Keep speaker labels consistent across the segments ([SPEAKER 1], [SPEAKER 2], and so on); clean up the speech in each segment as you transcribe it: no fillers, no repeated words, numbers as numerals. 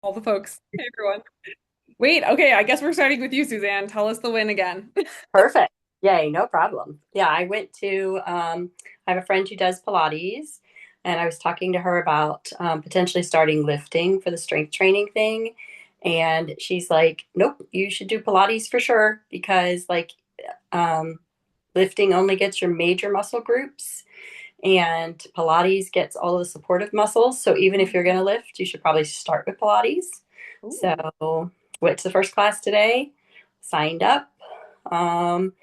[SPEAKER 1] All the folks. Hey, everyone. Wait, okay, I guess we're starting with you, Suzanne. Tell us the win again.
[SPEAKER 2] Perfect. Yay, no problem. Yeah, I have a friend who does Pilates, and I was talking to her about potentially starting lifting for the strength training thing. And she's like, nope, you should do Pilates for sure because, um, lifting only gets your major muscle groups, and Pilates gets all the supportive muscles. So even if you're going to lift, you should probably start with Pilates.
[SPEAKER 1] Ooh.
[SPEAKER 2] So, went to the first class today, signed up. Um,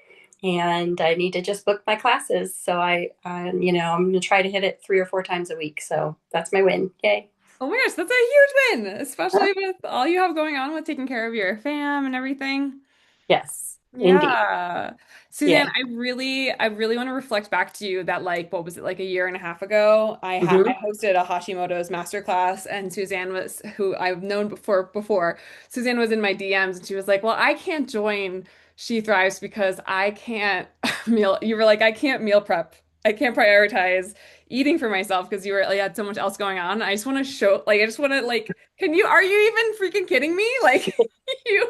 [SPEAKER 2] and I need to just book my classes. So I'm going to try to hit it 3 or 4 times a week. So that's my win. Yay.
[SPEAKER 1] Oh my gosh, that's a huge win, especially with all you have going on with taking care of your fam and everything.
[SPEAKER 2] Yes, indeed.
[SPEAKER 1] Yeah. Suzanne,
[SPEAKER 2] Yay.
[SPEAKER 1] I really want to reflect back to you that like what was it like a year and a half ago I
[SPEAKER 2] Hmm.
[SPEAKER 1] hosted a Hashimoto's masterclass and Suzanne was who I've known before. Suzanne was in my DMs and she was like, "Well, I can't join She Thrives because I can't meal." You were like, "I can't meal prep. I can't prioritize eating for myself because you were like had so much else going on." I just want to show like I just want to like can you are you even freaking kidding me? Like you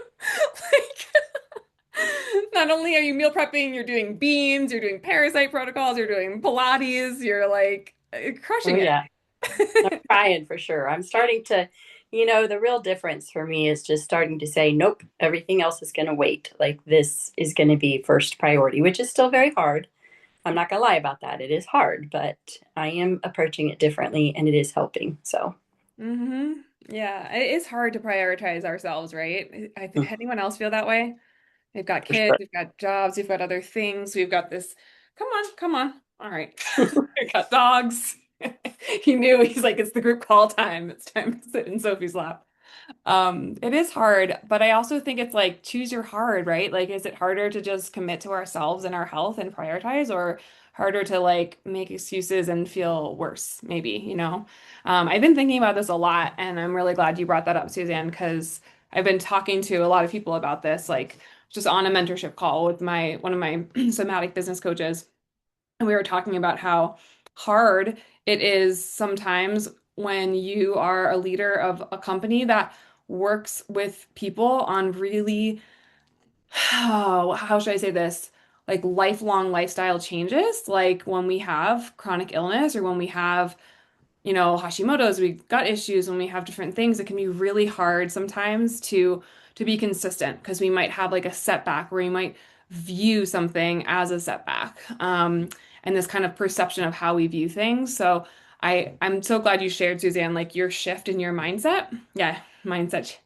[SPEAKER 1] like not only are you meal prepping, you're doing beans, you're doing parasite protocols, you're doing Pilates, you're like
[SPEAKER 2] Oh,
[SPEAKER 1] crushing
[SPEAKER 2] yeah. I'm
[SPEAKER 1] it.
[SPEAKER 2] trying for sure. I'm starting to, the real difference for me is just starting to say, nope, everything else is going to wait. Like this is going to be first priority, which is still very hard. I'm not going to lie about that. It is hard, but I am approaching it differently and it is helping. So,
[SPEAKER 1] hmm Yeah, it is hard to prioritize ourselves, right? Anyone else feel that way? They've got
[SPEAKER 2] for
[SPEAKER 1] kids,
[SPEAKER 2] sure.
[SPEAKER 1] we've got jobs, we've got other things, we've got this. Come on, come on. All right. We've got dogs. He knew he's like, it's the group call time. It's time to sit in Sophie's lap. It is hard, but I also think it's like choose your hard, right? Like, is it harder to just commit to ourselves and our health and prioritize, or harder to like make excuses and feel worse, maybe, you know? I've been thinking about this a lot, and I'm really glad you brought that up, Suzanne, because I've been talking to a lot of people about this, like just on a mentorship call with my one of my somatic business coaches. And we were talking about how hard it is sometimes when you are a leader of a company that works with people on really, how should I say this? Like lifelong lifestyle changes, like when we have chronic illness or when we have, Hashimoto's, we gut issues, when we have different things, it can be really hard sometimes to be consistent because we might have like a setback where we might view something as a setback. And this kind of perception of how we view things. So I'm so glad you shared, Suzanne, like your shift in your mindset. Yeah, mindset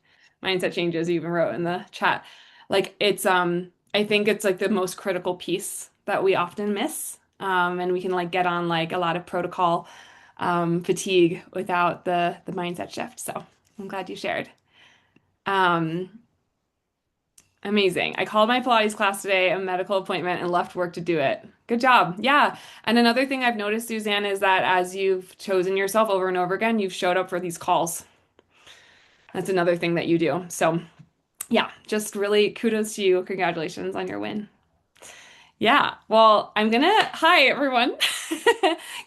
[SPEAKER 1] changes you even wrote in the chat. Like I think it's like the most critical piece that we often miss. And we can like get on like a lot of protocol fatigue without the mindset shift. So I'm glad you shared. Um, Amazing. I called my Pilates class today, a medical appointment, and left work to do it. Good job. Yeah. And another thing I've noticed, Suzanne, is that as you've chosen yourself over and over again, you've showed up for these calls. That's another thing that you do. So yeah, just really kudos to you. Congratulations on your win. Yeah. Well, hi everyone.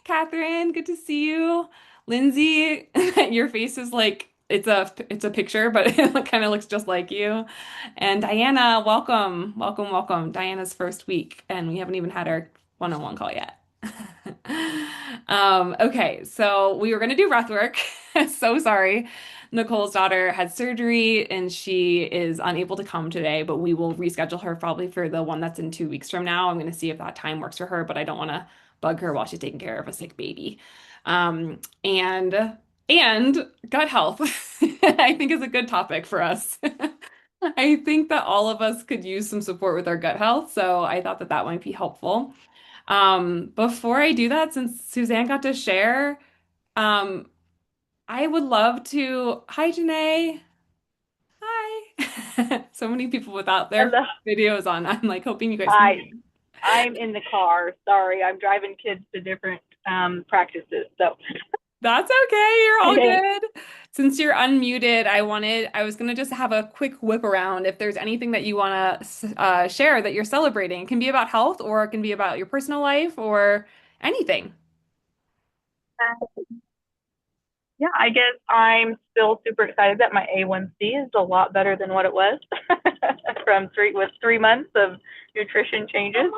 [SPEAKER 1] Catherine, good to see you. Lindsay, your face is like it's a picture, but it kind of looks just like you. And Diana, welcome. Welcome, welcome. Diana's first week, and we haven't even had our one-on-one call yet. Okay, so we were gonna do breath work. So sorry. Nicole's daughter had surgery and she is unable to come today, but we will reschedule her probably for the one that's in 2 weeks from now. I'm going to see if that time works for her, but I don't want to bug her while she's taking care of a sick baby. Um, and and gut health, I think is a good topic for us. I think that all of us could use some support with our gut health, so I thought that that might be helpful. Before I do that, since Suzanne got to share, um, I would love to. Hi, Janae. Hi. So many people without their
[SPEAKER 3] Hello.
[SPEAKER 1] videos on. I'm like hoping you guys can
[SPEAKER 3] Hi.
[SPEAKER 1] hear me.
[SPEAKER 3] I'm in the car. Sorry, I'm driving kids to different practices. So,
[SPEAKER 1] That's okay. You're all
[SPEAKER 3] okay.
[SPEAKER 1] good. Since you're unmuted, I was gonna just have a quick whip around. If there's anything that you wanna share that you're celebrating, it can be about health or it can be about your personal life or anything.
[SPEAKER 3] Yeah, I guess I'm still super excited that my A1C is a lot better than what it was from 3 months of nutrition changes.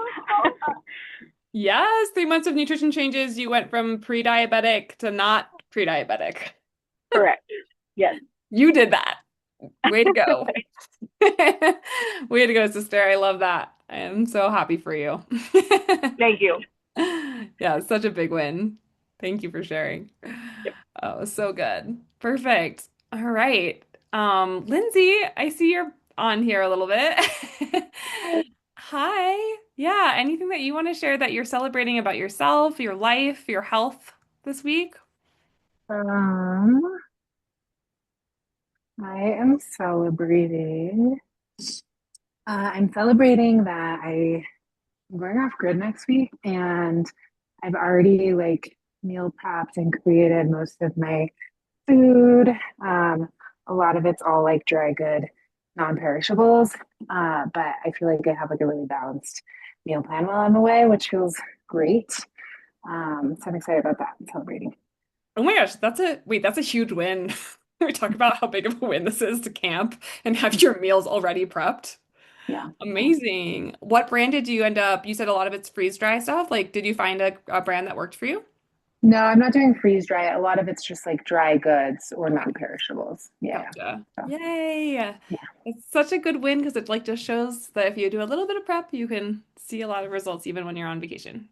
[SPEAKER 1] Yes, 3 months of nutrition changes. You went from pre-diabetic to not pre-diabetic.
[SPEAKER 3] Correct. Yes.
[SPEAKER 1] You did that. Way to go. Way to go, sister. I love that. I am so happy for you.
[SPEAKER 3] Thank you.
[SPEAKER 1] Yeah, it's such a big win. Thank you for sharing.
[SPEAKER 3] Yep.
[SPEAKER 1] Oh, so good. Perfect. All right. Lindsay, I see you're on here a little bit. Hi. Yeah, anything that you want to share that you're celebrating about yourself, your life, your health this week?
[SPEAKER 4] Um, I am celebrating. I'm celebrating that I'm going off grid next week, and I've already like meal prepped and created most of my food. Um, a lot of it's all like dry good, non-perishables. But I feel like I have like a really balanced meal plan while I'm away, which feels great. So I'm excited about that. I'm celebrating.
[SPEAKER 1] Oh my gosh, that's a huge win. We talk about how big of a win this is to camp and have your meals already prepped.
[SPEAKER 4] Yeah.
[SPEAKER 1] Amazing. What brand did you end up? You said a lot of it's freeze dry stuff. Like, did you find a brand that worked for you?
[SPEAKER 4] No, I'm not doing freeze dry. A lot of it's just like dry goods or
[SPEAKER 1] Okay,
[SPEAKER 4] non-perishables. Yeah.
[SPEAKER 1] gotcha.
[SPEAKER 4] So,
[SPEAKER 1] Yay.
[SPEAKER 4] yeah,
[SPEAKER 1] It's such a good win because it like just shows that if you do a little bit of prep, you can see a lot of results even when you're on vacation.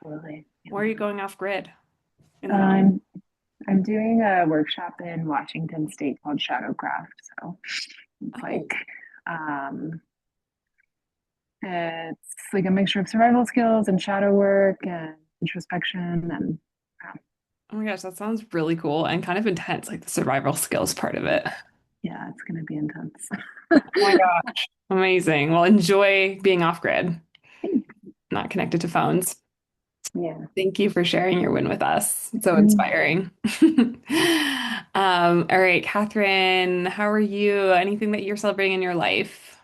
[SPEAKER 4] totally. Yeah.
[SPEAKER 1] Or are you going off grid in the mountains?
[SPEAKER 4] Um, I'm doing a workshop in Washington State called Shadowcraft. So it's
[SPEAKER 1] Oh,
[SPEAKER 4] um, it's like a mixture of survival skills and shadow work and introspection and
[SPEAKER 1] oh my gosh, that sounds really cool and kind of intense, like the survival skills part of it.
[SPEAKER 4] yeah, it's gonna be intense.
[SPEAKER 1] Oh my gosh. Amazing. Well, enjoy being off grid, not connected to phones.
[SPEAKER 4] Yeah.
[SPEAKER 1] Thank you for sharing your win with us. It's so
[SPEAKER 4] Mm.
[SPEAKER 1] inspiring. All right, Catherine, how are you? Anything that you're celebrating in your life?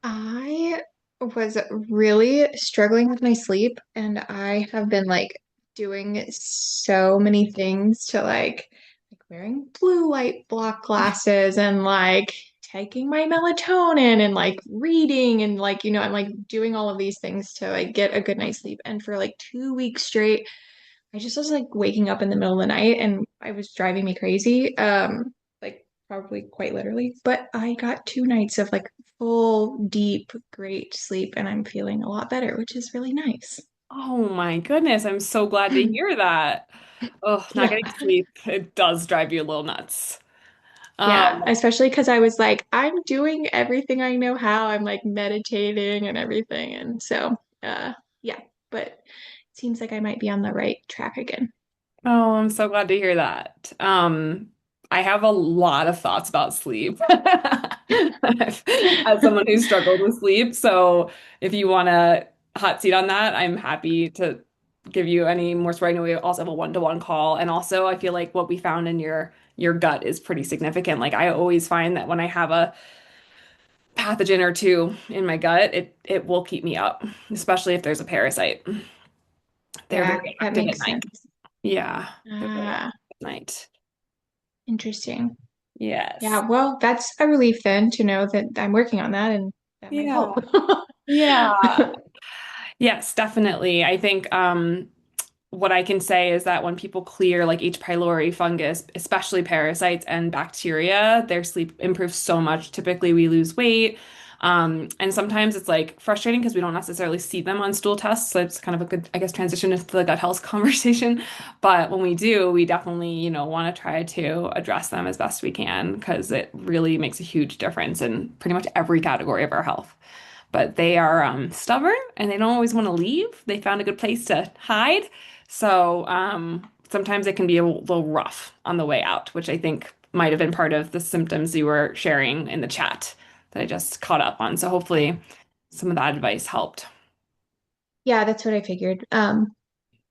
[SPEAKER 5] I was really struggling with my sleep, and I have been like doing so many things to like wearing blue light block glasses and like taking my melatonin and like reading and like I'm like doing all of these things to like get a good night's sleep. And for like 2 weeks straight, I just was like waking up in the middle of the night and I was driving me crazy. Like probably quite literally. But I got 2 nights of like full, deep, great sleep and I'm feeling a lot better, which is really nice.
[SPEAKER 1] Oh my goodness, I'm so glad to hear that. Oh, not
[SPEAKER 5] Yeah.
[SPEAKER 1] getting sleep, it does drive you a little nuts.
[SPEAKER 5] Yeah,
[SPEAKER 1] Um,
[SPEAKER 5] especially because I was like, I'm doing everything I know how. I'm like meditating and everything. And so, yeah, but it seems like I might be on the right track again.
[SPEAKER 1] Oh, I'm so glad to hear that. I have a lot of thoughts about sleep as someone who struggled with sleep. So if you want a hot seat on that, I'm happy to give you any more support. I know we also have a one-to-one call. And also I feel like what we found in your gut is pretty significant. Like I always find that when I have a pathogen or two in my gut, it will keep me up, especially if there's a parasite. They're
[SPEAKER 5] Yeah,
[SPEAKER 1] very
[SPEAKER 5] that
[SPEAKER 1] active at
[SPEAKER 5] makes
[SPEAKER 1] night.
[SPEAKER 5] sense.
[SPEAKER 1] Yeah, they're very active
[SPEAKER 5] Ah,
[SPEAKER 1] at night.
[SPEAKER 5] interesting.
[SPEAKER 1] Yes.
[SPEAKER 5] Yeah, well, that's a relief then to know that I'm working on that and that might
[SPEAKER 1] Yeah.
[SPEAKER 5] help.
[SPEAKER 1] Yeah. Yes, definitely. I think what I can say is that when people clear like H. pylori fungus, especially parasites and bacteria, their sleep improves so much. Typically, we lose weight. And sometimes it's like frustrating because we don't necessarily see them on stool tests. So it's kind of a good, I guess, transition into the gut health conversation. But when we do, we definitely, want to try to address them as best we can because it really makes a huge difference in pretty much every category of our health. But they are stubborn and they don't always want to leave. They found a good place to hide. So sometimes it can be a little rough on the way out, which I think might have been part of the symptoms you were sharing in the chat that I just caught up on. So hopefully some of that advice helped.
[SPEAKER 5] Yeah, that's what I figured.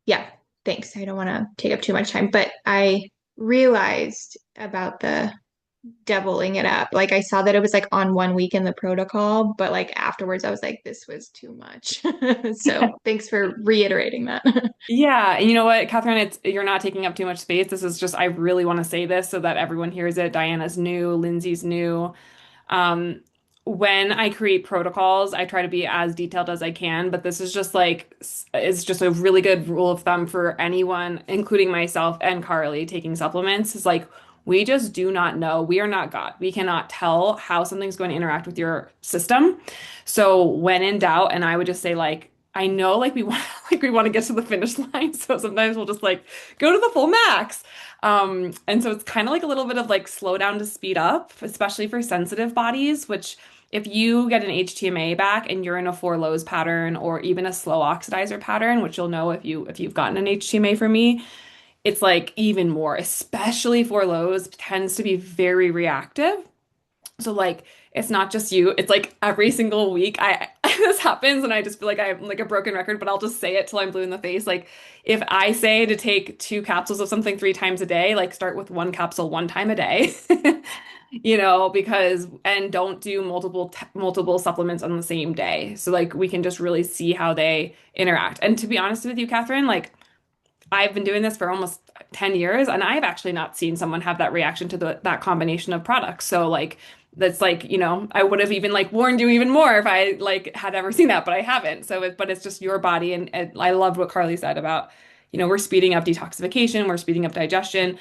[SPEAKER 5] Yeah, thanks. I don't want to take up too much time, but I realized about the doubling it up. Like I saw that it was like on 1 week in the protocol, but like afterwards I was like, this was too much. So thanks for reiterating that.
[SPEAKER 1] Yeah, and you know what, Catherine, it's you're not taking up too much space. This is just I really want to say this so that everyone hears it. Diana's new, Lindsay's new. Um, when I create protocols, I try to be as detailed as I can, but this is just like it's just a really good rule of thumb for anyone, including myself and Carly, taking supplements. Is like we just do not know. We are not God. We cannot tell how something's going to interact with your system. So when in doubt, and I would just say like I know like we want like we want to get to the finish line, so sometimes we'll just like go to the full max. And so it's kind of like a little bit of like slow down to speed up, especially for sensitive bodies, which if you get an HTMA back and you're in a four lows pattern or even a slow oxidizer pattern, which you'll know if you've gotten an HTMA from me, it's like even more, especially four lows tends to be very reactive. So like it's not just you, it's like every single week I this happens and I just feel like I'm like a broken record, but I'll just say it till I'm blue in the face. Like if I say to take two capsules of something three times a day, like start with one capsule one time a day. Because and don't do multiple supplements on the same day. So like we can just really see how they interact. And to be honest with you, Catherine, like I've been doing this for almost 10 years and I've actually not seen someone have that reaction to that combination of products. So like that's like, I would have even like warned you even more if I like had ever seen that, but I haven't. But it's just your body and I loved what Carly said about, we're speeding up detoxification, we're speeding up digestion.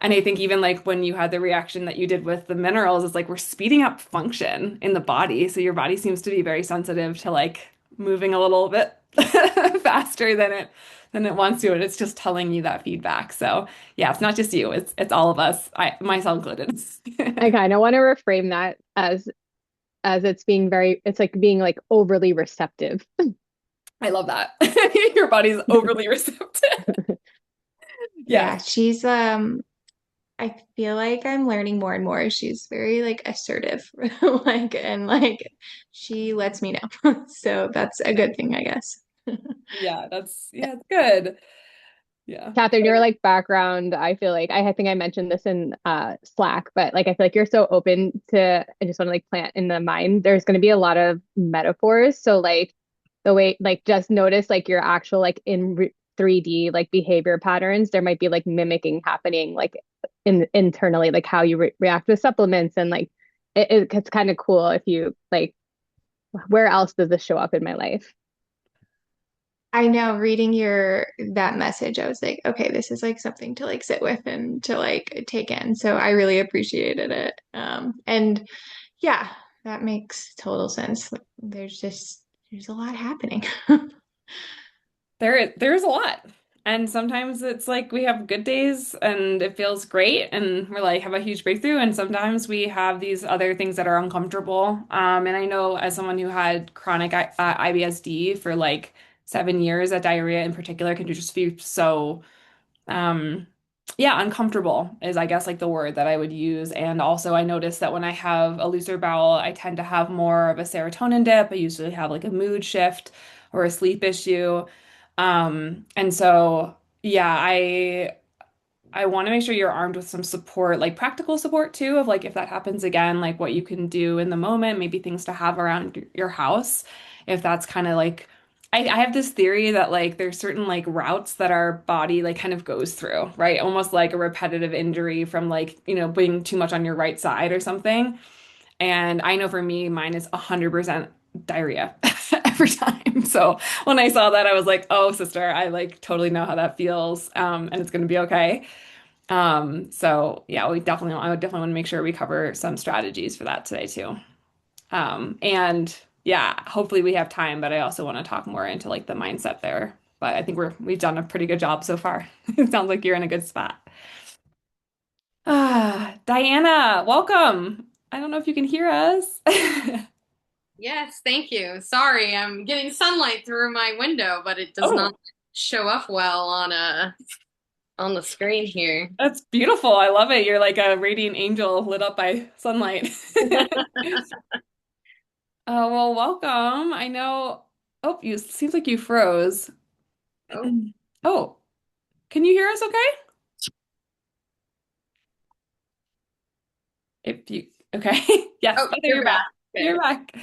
[SPEAKER 1] And I think even like when you had the reaction that you did with the minerals, it's like we're speeding up function in the body. So your body seems to be very sensitive to like moving a little bit faster than it wants to, and it's just telling you that feedback. So yeah, it's not just you, it's all of us, myself included.
[SPEAKER 6] I kind of want to reframe that as it's like being like overly receptive.
[SPEAKER 1] I love that. Your body's overly receptive.
[SPEAKER 5] Yeah,
[SPEAKER 1] Yes.
[SPEAKER 5] I feel like I'm learning more and more. She's very like assertive, like and like she lets me know. So that's a good thing, I guess.
[SPEAKER 1] Yeah, it's good. Yeah.
[SPEAKER 6] Catherine, your like background, I feel like I think I mentioned this in Slack, but like I feel like you're so open to I just want to like plant in the mind. There's going to be a lot of metaphors. So like the way like just notice like your actual like in 3D like behavior patterns. There might be like mimicking happening like internally, like how you react with supplements and like it's kind of cool if you like where else does this show up in my life?
[SPEAKER 5] I know reading your that message, I was like, okay, this is like something to like sit with and to like take in. So I really appreciated it. And yeah, that makes total sense. There's a lot happening.
[SPEAKER 1] There's a lot. And sometimes it's like we have good days and it feels great and we're like have a huge breakthrough. And sometimes we have these other things that are uncomfortable. And I know as someone who had chronic IBSD for like 7 years, that diarrhea in particular can just be so um yeah, uncomfortable is I guess like the word that I would use. And also I noticed that when I have a looser bowel, I tend to have more of a serotonin dip. I usually have like a mood shift or a sleep issue. And so yeah, I want to make sure you're armed with some support, like practical support too, of like if that happens again, like what you can do in the moment, maybe things to have around your house. If that's kind of like, I have this theory that like there's certain like routes that our body like kind of goes through, right? Almost like a repetitive injury from like, being too much on your right side or something. And I know for me, mine is 100% diarrhea every time. So when I saw that, I was like, oh, sister, I like totally know how that feels. And it's going to be okay. So yeah, I would definitely want to make sure we cover some strategies for that today too. And yeah, hopefully we have time, but I also want to talk more into like the mindset there. But I think we've done a pretty good job so far. It sounds like you're in a good spot. Diana, welcome. I don't know if you can hear us.
[SPEAKER 7] Yes, thank you. Sorry, I'm getting sunlight through my window, but it does not
[SPEAKER 1] Oh,
[SPEAKER 7] show up well on the screen here.
[SPEAKER 1] that's beautiful. I love it. You're like a radiant angel lit up by sunlight. Well, welcome. I know. Oh, you seems like you froze.
[SPEAKER 7] Oh,
[SPEAKER 1] Oh, can you hear us okay? If you, okay. Yes.
[SPEAKER 7] Oh,
[SPEAKER 1] Oh, there
[SPEAKER 7] you're
[SPEAKER 1] you're back.
[SPEAKER 7] back.
[SPEAKER 1] You're
[SPEAKER 7] Good.
[SPEAKER 1] back.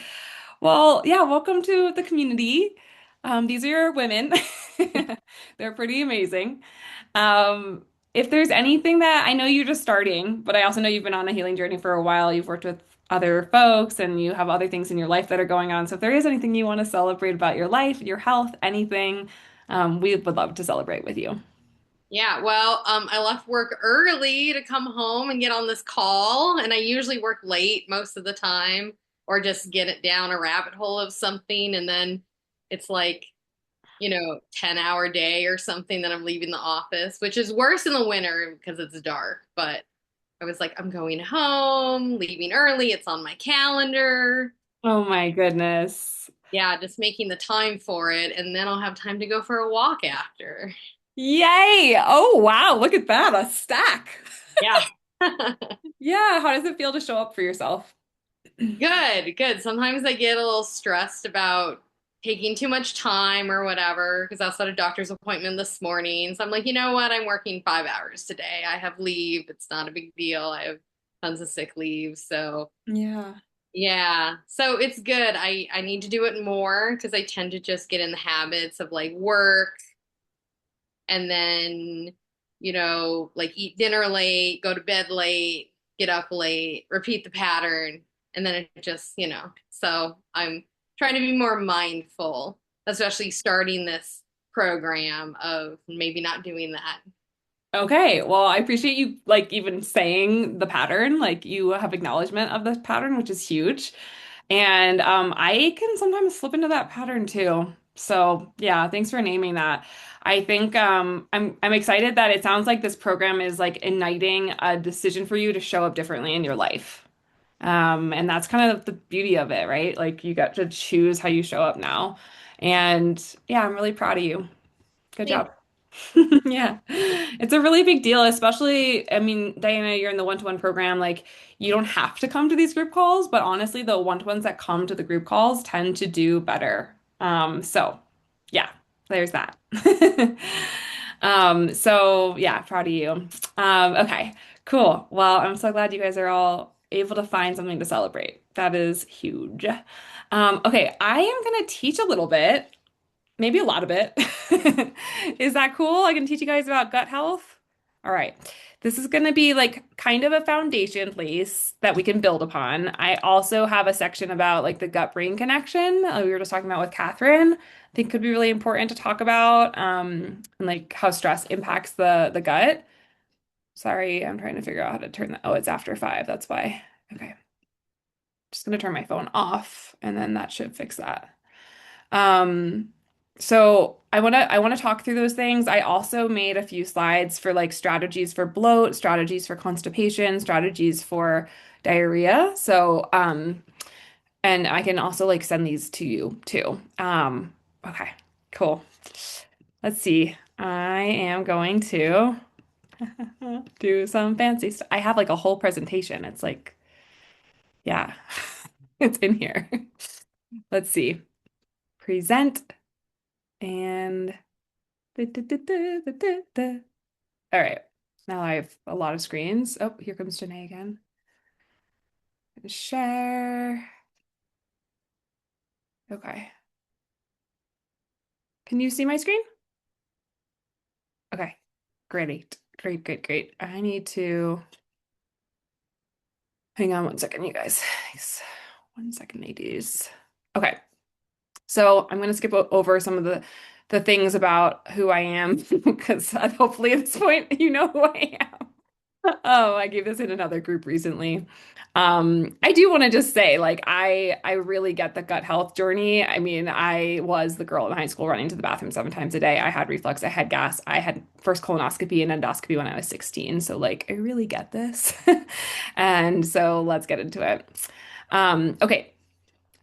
[SPEAKER 1] Well, yeah, welcome to the community. These are your women. They're pretty amazing. Um, if there's anything that I know you're just starting, but I also know you've been on a healing journey for a while, you've worked with other folks and you have other things in your life that are going on. So if there is anything you want to celebrate about your life, your health, anything, we would love to celebrate with you.
[SPEAKER 7] Yeah, well, I left work early to come home and get on this call, and I usually work late most of the time, or just get it down a rabbit hole of something, and then it's like, 10-hour day or something that I'm leaving the office, which is worse in the winter because it's dark. But I was like, I'm going home, leaving early, it's on my calendar.
[SPEAKER 1] Oh my goodness.
[SPEAKER 7] Yeah, just making the time for it, and then I'll have time to go for a walk after.
[SPEAKER 1] Yay! Oh wow, look at that, a stack.
[SPEAKER 7] Yeah.
[SPEAKER 1] Yeah, how does it feel to show up for yourself?
[SPEAKER 7] Good, good. Sometimes I get a little stressed about taking too much time or whatever, because I also had a doctor's appointment this morning. So I'm like, you know what? I'm working 5 hours today. I have leave. It's not a big deal. I have tons of sick leave. So
[SPEAKER 1] Yeah.
[SPEAKER 7] yeah. So it's good. I need to do it more because I tend to just get in the habits of like work and then, like eat dinner late, go to bed late, get up late, repeat the pattern, and then it just, so I'm trying to be more mindful, especially starting this program of maybe not doing that.
[SPEAKER 1] Okay, well, I appreciate you like even saying the pattern, like you have acknowledgement of the pattern, which is huge. And I can sometimes slip into that pattern too. So yeah, thanks for naming that. I think I'm excited that it sounds like this program is like igniting a decision for you to show up differently in your life. And that's kind of the beauty of it, right? Like you got to choose how you show up now. And yeah, I'm really proud of you. Good
[SPEAKER 7] Thank
[SPEAKER 1] job. Yeah. It's a really big deal, especially, I mean, Diana, you're in the one-to-one program. Like, you don't have to come to these group calls, but honestly, the one-to-ones that come to the group calls tend to do better. So yeah, there's that. So yeah, proud of you. Okay, cool. Well, I'm so glad you guys are all able to find something to celebrate. That is huge. Okay, I am gonna teach a little bit. Maybe a lot of it. Is that cool? I can teach you guys about gut health. All right. This is going to be like kind of a foundation place that we can build upon. I also have a section about like the gut-brain connection we were just talking about with Catherine. I think could be really important to talk about and like how stress impacts the gut. Sorry, I'm trying to figure out how to turn that. Oh, it's after 5. That's why. Okay. Just going to turn my phone off and then that should fix that. Um, so I want to talk through those things. I also made a few slides for like strategies for bloat, strategies for constipation, strategies for diarrhea. So and I can also like send these to you too. Okay, cool. Let's see. I am going to do some fancy stuff. I have like a whole presentation. It's like, yeah, it's in here. Let's see. Present and da. All right. Now I have a lot of screens. Oh, here comes Janae again. Share. Okay. Can you see my screen? Okay. Great. Great, great, great. I need to hang on 1 second, you guys. Thanks. 1 second, ladies. Okay. So I'm going to skip over some of the things about who I am because hopefully at this point you know who I am. Oh, I gave this in another group recently. I do want to just say, like, I really get the gut health journey. I mean, I was the girl in high school running to the bathroom 7 times a day. I had reflux, I had gas, I had first colonoscopy and endoscopy when I was 16. So, like, I really get this. And so let's get into it. Okay.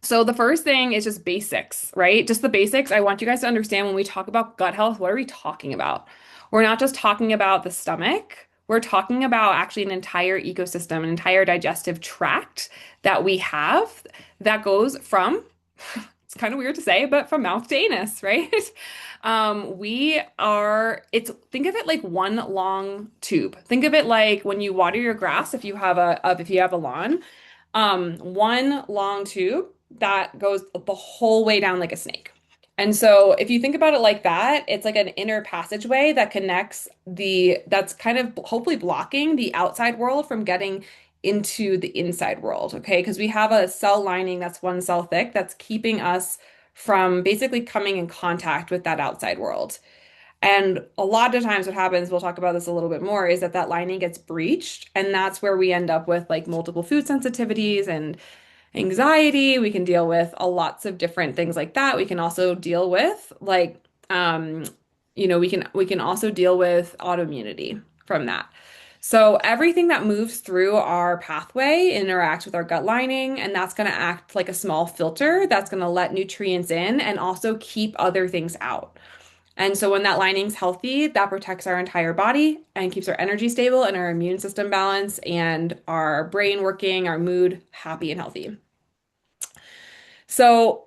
[SPEAKER 1] So the first thing is just basics, right? Just the basics. I want you guys to understand when we talk about gut health, what are we talking about? We're not just talking about the stomach. We're talking about actually an entire ecosystem, an entire digestive tract that we have that goes from It's kind of weird to say, but from mouth to anus, right? It's, think of it like one long tube. Think of it like when you water your grass, if you have a lawn, one long tube that goes the whole way down like a snake. And so if you think about it like that, it's like an inner passageway that that's kind of hopefully blocking the outside world from getting into the inside world, okay? Because we have a cell lining that's one cell thick that's keeping us from basically coming in contact with that outside world. And a lot of times what happens, we'll talk about this a little bit more, is that that lining gets breached, and that's where we end up with like multiple food sensitivities and anxiety. We can deal with a lots of different things like that. We can also deal with like we can also deal with autoimmunity from that. So everything that moves through our pathway interacts with our gut lining, and that's going to act like a small filter that's going to let nutrients in and also keep other things out. And so when that lining's healthy, that protects our entire body and keeps our energy stable and our immune system balanced and our brain working, our mood happy and healthy. So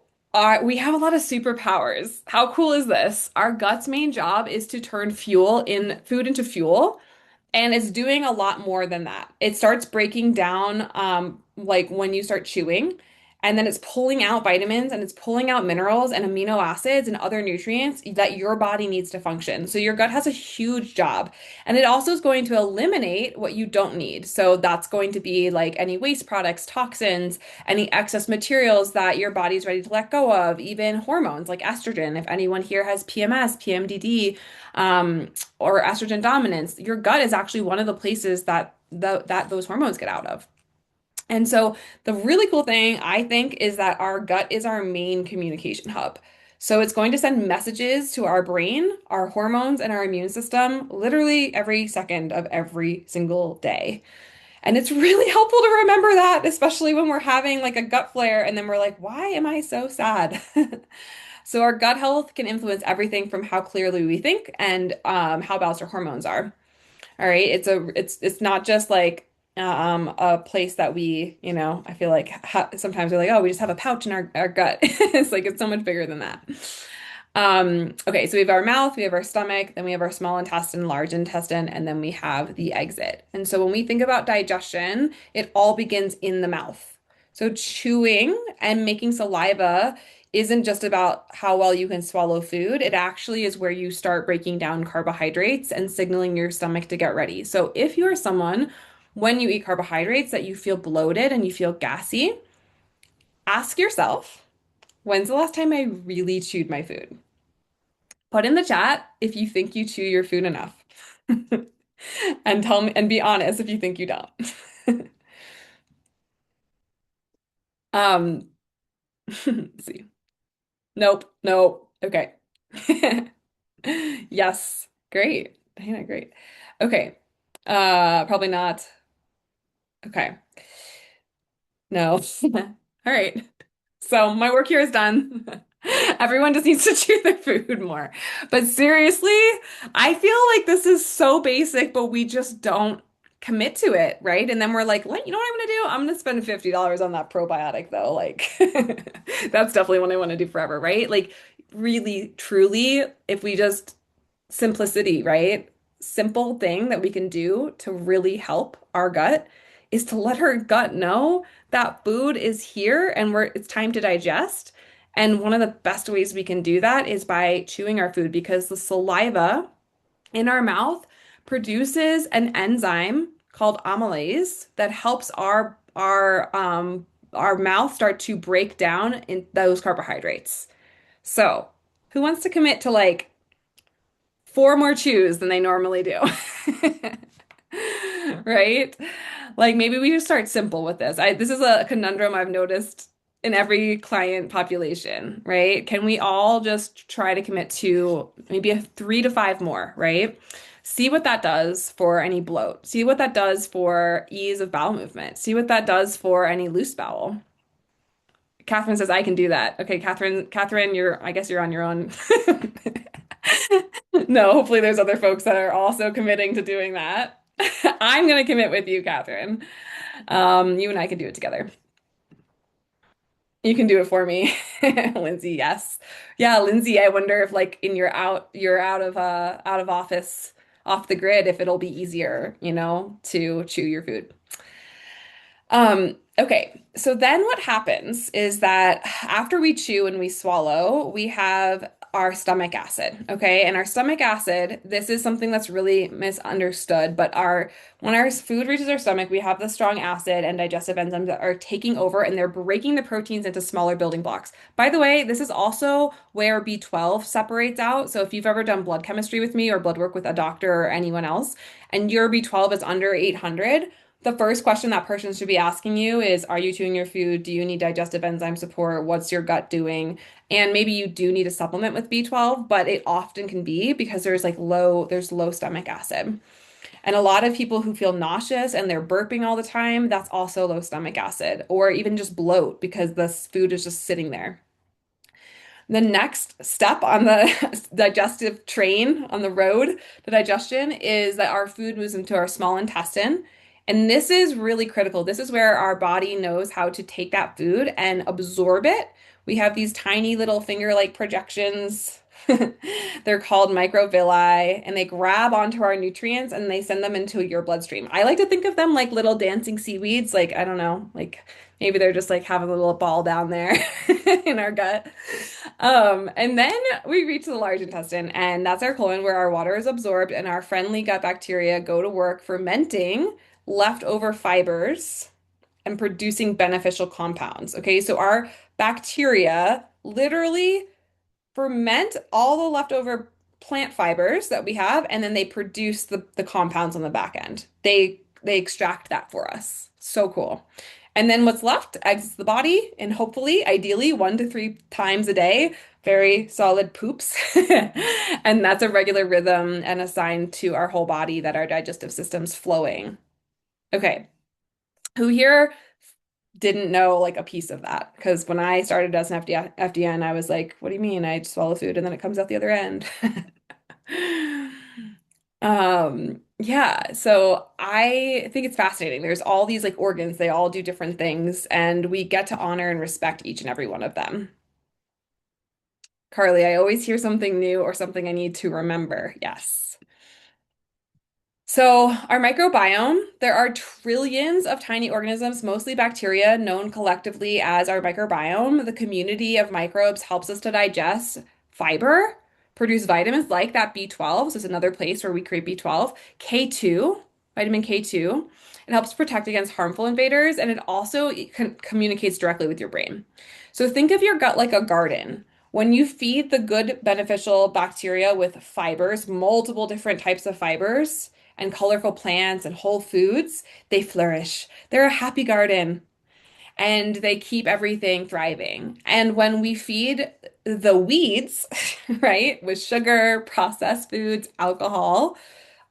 [SPEAKER 1] we have a lot of superpowers. How cool is this? Our gut's main job is to turn food into fuel. And it's doing a lot more than that. It starts breaking down like when you start chewing, and then it's pulling out vitamins and it's pulling out minerals and amino acids and other nutrients that your body needs to function. So your gut has a huge job. And it also is going to eliminate what you don't need. So that's going to be like any waste products, toxins, any excess materials that your body's ready to let go of, even hormones like estrogen. If anyone here has PMS, PMDD, or estrogen dominance, your gut is actually one of the places that those hormones get out of. And so the really cool thing I think is that our gut is our main communication hub. So it's going to send messages to our brain, our hormones, and our immune system literally every second of every single day. And it's really helpful to remember that, especially when we're having like a gut flare and then we're like, why am I so sad? So our gut health can influence everything from how clearly we think and how balanced our hormones are. All right. It's not just like a place that I feel like sometimes we're like, oh, we just have a pouch in our gut. It's like it's so much bigger than that. Okay, so we have our mouth, we have our stomach, then we have our small intestine, large intestine, and then we have the exit. And so when we think about digestion, it all begins in the mouth. So chewing and making saliva isn't just about how well you can swallow food. It actually is where you start breaking down carbohydrates and signaling your stomach to get ready. So if you're someone, when you eat carbohydrates, that you feel bloated and you feel gassy, ask yourself, when's the last time I really chewed my food? Put in the chat if you think you chew your food enough. And tell me and be honest if you think you don't. Um, let's see. Nope, nope. Okay. Yes. Great. Dana, great. Okay. Probably not. Okay. No. All right. So my work here is done. Everyone just needs to chew their food more. But seriously, I feel like this is so basic, but we just don't commit to it, right? And then we're like, what, you know what I'm gonna do? I'm gonna spend $50 on that probiotic though. Like that's definitely what I want to do forever, right? Like really, truly, if we just simplicity, right? Simple thing that we can do to really help our gut is to let our gut know that food is here and it's time to digest. And one of the best ways we can do that is by chewing our food because the saliva in our mouth produces an enzyme called amylase that helps our mouth start to break down in those carbohydrates. So, who wants to commit to like four more chews than they normally do? Right? Like maybe we just start simple with this. This is a conundrum I've noticed in every client population, right? Can we all just try to commit to maybe a 3 to 5 more, right? See what that does for any bloat. See what that does for ease of bowel movement. See what that does for any loose bowel. Catherine says I can do that. Okay, Catherine, I guess you're on your own. No, hopefully there's other folks that are also committing to doing that. I'm gonna commit with you, Catherine. You and I can do it together. You can do it for me. Lindsay, yes. Yeah, Lindsay, I wonder if like in your you're out of office, off the grid, if it'll be easier, to chew your food. Okay, so then what happens is that after we chew and we swallow, we have our stomach acid, okay? And our stomach acid, this is something that's really misunderstood, but our when our food reaches our stomach, we have the strong acid and digestive enzymes that are taking over and they're breaking the proteins into smaller building blocks. By the way, this is also where B12 separates out. So if you've ever done blood chemistry with me or blood work with a doctor or anyone else, and your B12 is under 800, the first question that person should be asking you is, are you chewing your food? Do you need digestive enzyme support? What's your gut doing? And maybe you do need a supplement with B12, but it often can be because there's low stomach acid. And a lot of people who feel nauseous and they're burping all the time, that's also low stomach acid, or even just bloat because the food is just sitting there. The next step on the digestive train on the road to digestion is that our food moves into our small intestine. And this is really critical. This is where our body knows how to take that food and absorb it. We have these tiny little finger-like projections. They're called microvilli, and they grab onto our nutrients and they send them into your bloodstream. I like to think of them like little dancing seaweeds. Like, I don't know, like maybe they're just like having a little ball down there in our gut. And then we reach the large intestine, and that's our colon where our water is absorbed and our friendly gut bacteria go to work fermenting leftover fibers and producing beneficial compounds. Okay, so our bacteria literally ferment all the leftover plant fibers that we have, and then they produce the compounds on the back end. They extract that for us. So cool. And then what's left exits the body, and hopefully, ideally, 1 to 3 times a day, very solid poops. And that's a regular rhythm and a sign to our whole body that our digestive system's flowing. Okay. Who here didn't know like a piece of that? Because when I started as an FDN, I was like, what do you mean? I swallow food and then it comes out the other end. Yeah, so I think it's fascinating. There's all these like organs, they all do different things, and we get to honor and respect each and every one of them. Carly, I always hear something new or something I need to remember. Yes. So, our microbiome, there are trillions of tiny organisms, mostly bacteria, known collectively as our microbiome. The community of microbes helps us to digest fiber, produce vitamins like that B12. So, it's another place where we create B12, K2, vitamin K2. It helps protect against harmful invaders, and it also communicates directly with your brain. So, think of your gut like a garden. When you feed the good beneficial bacteria with fibers, multiple different types of fibers, and colorful plants and whole foods, they flourish. They're a happy garden and they keep everything thriving. And when we feed the weeds, right, with sugar, processed foods, alcohol,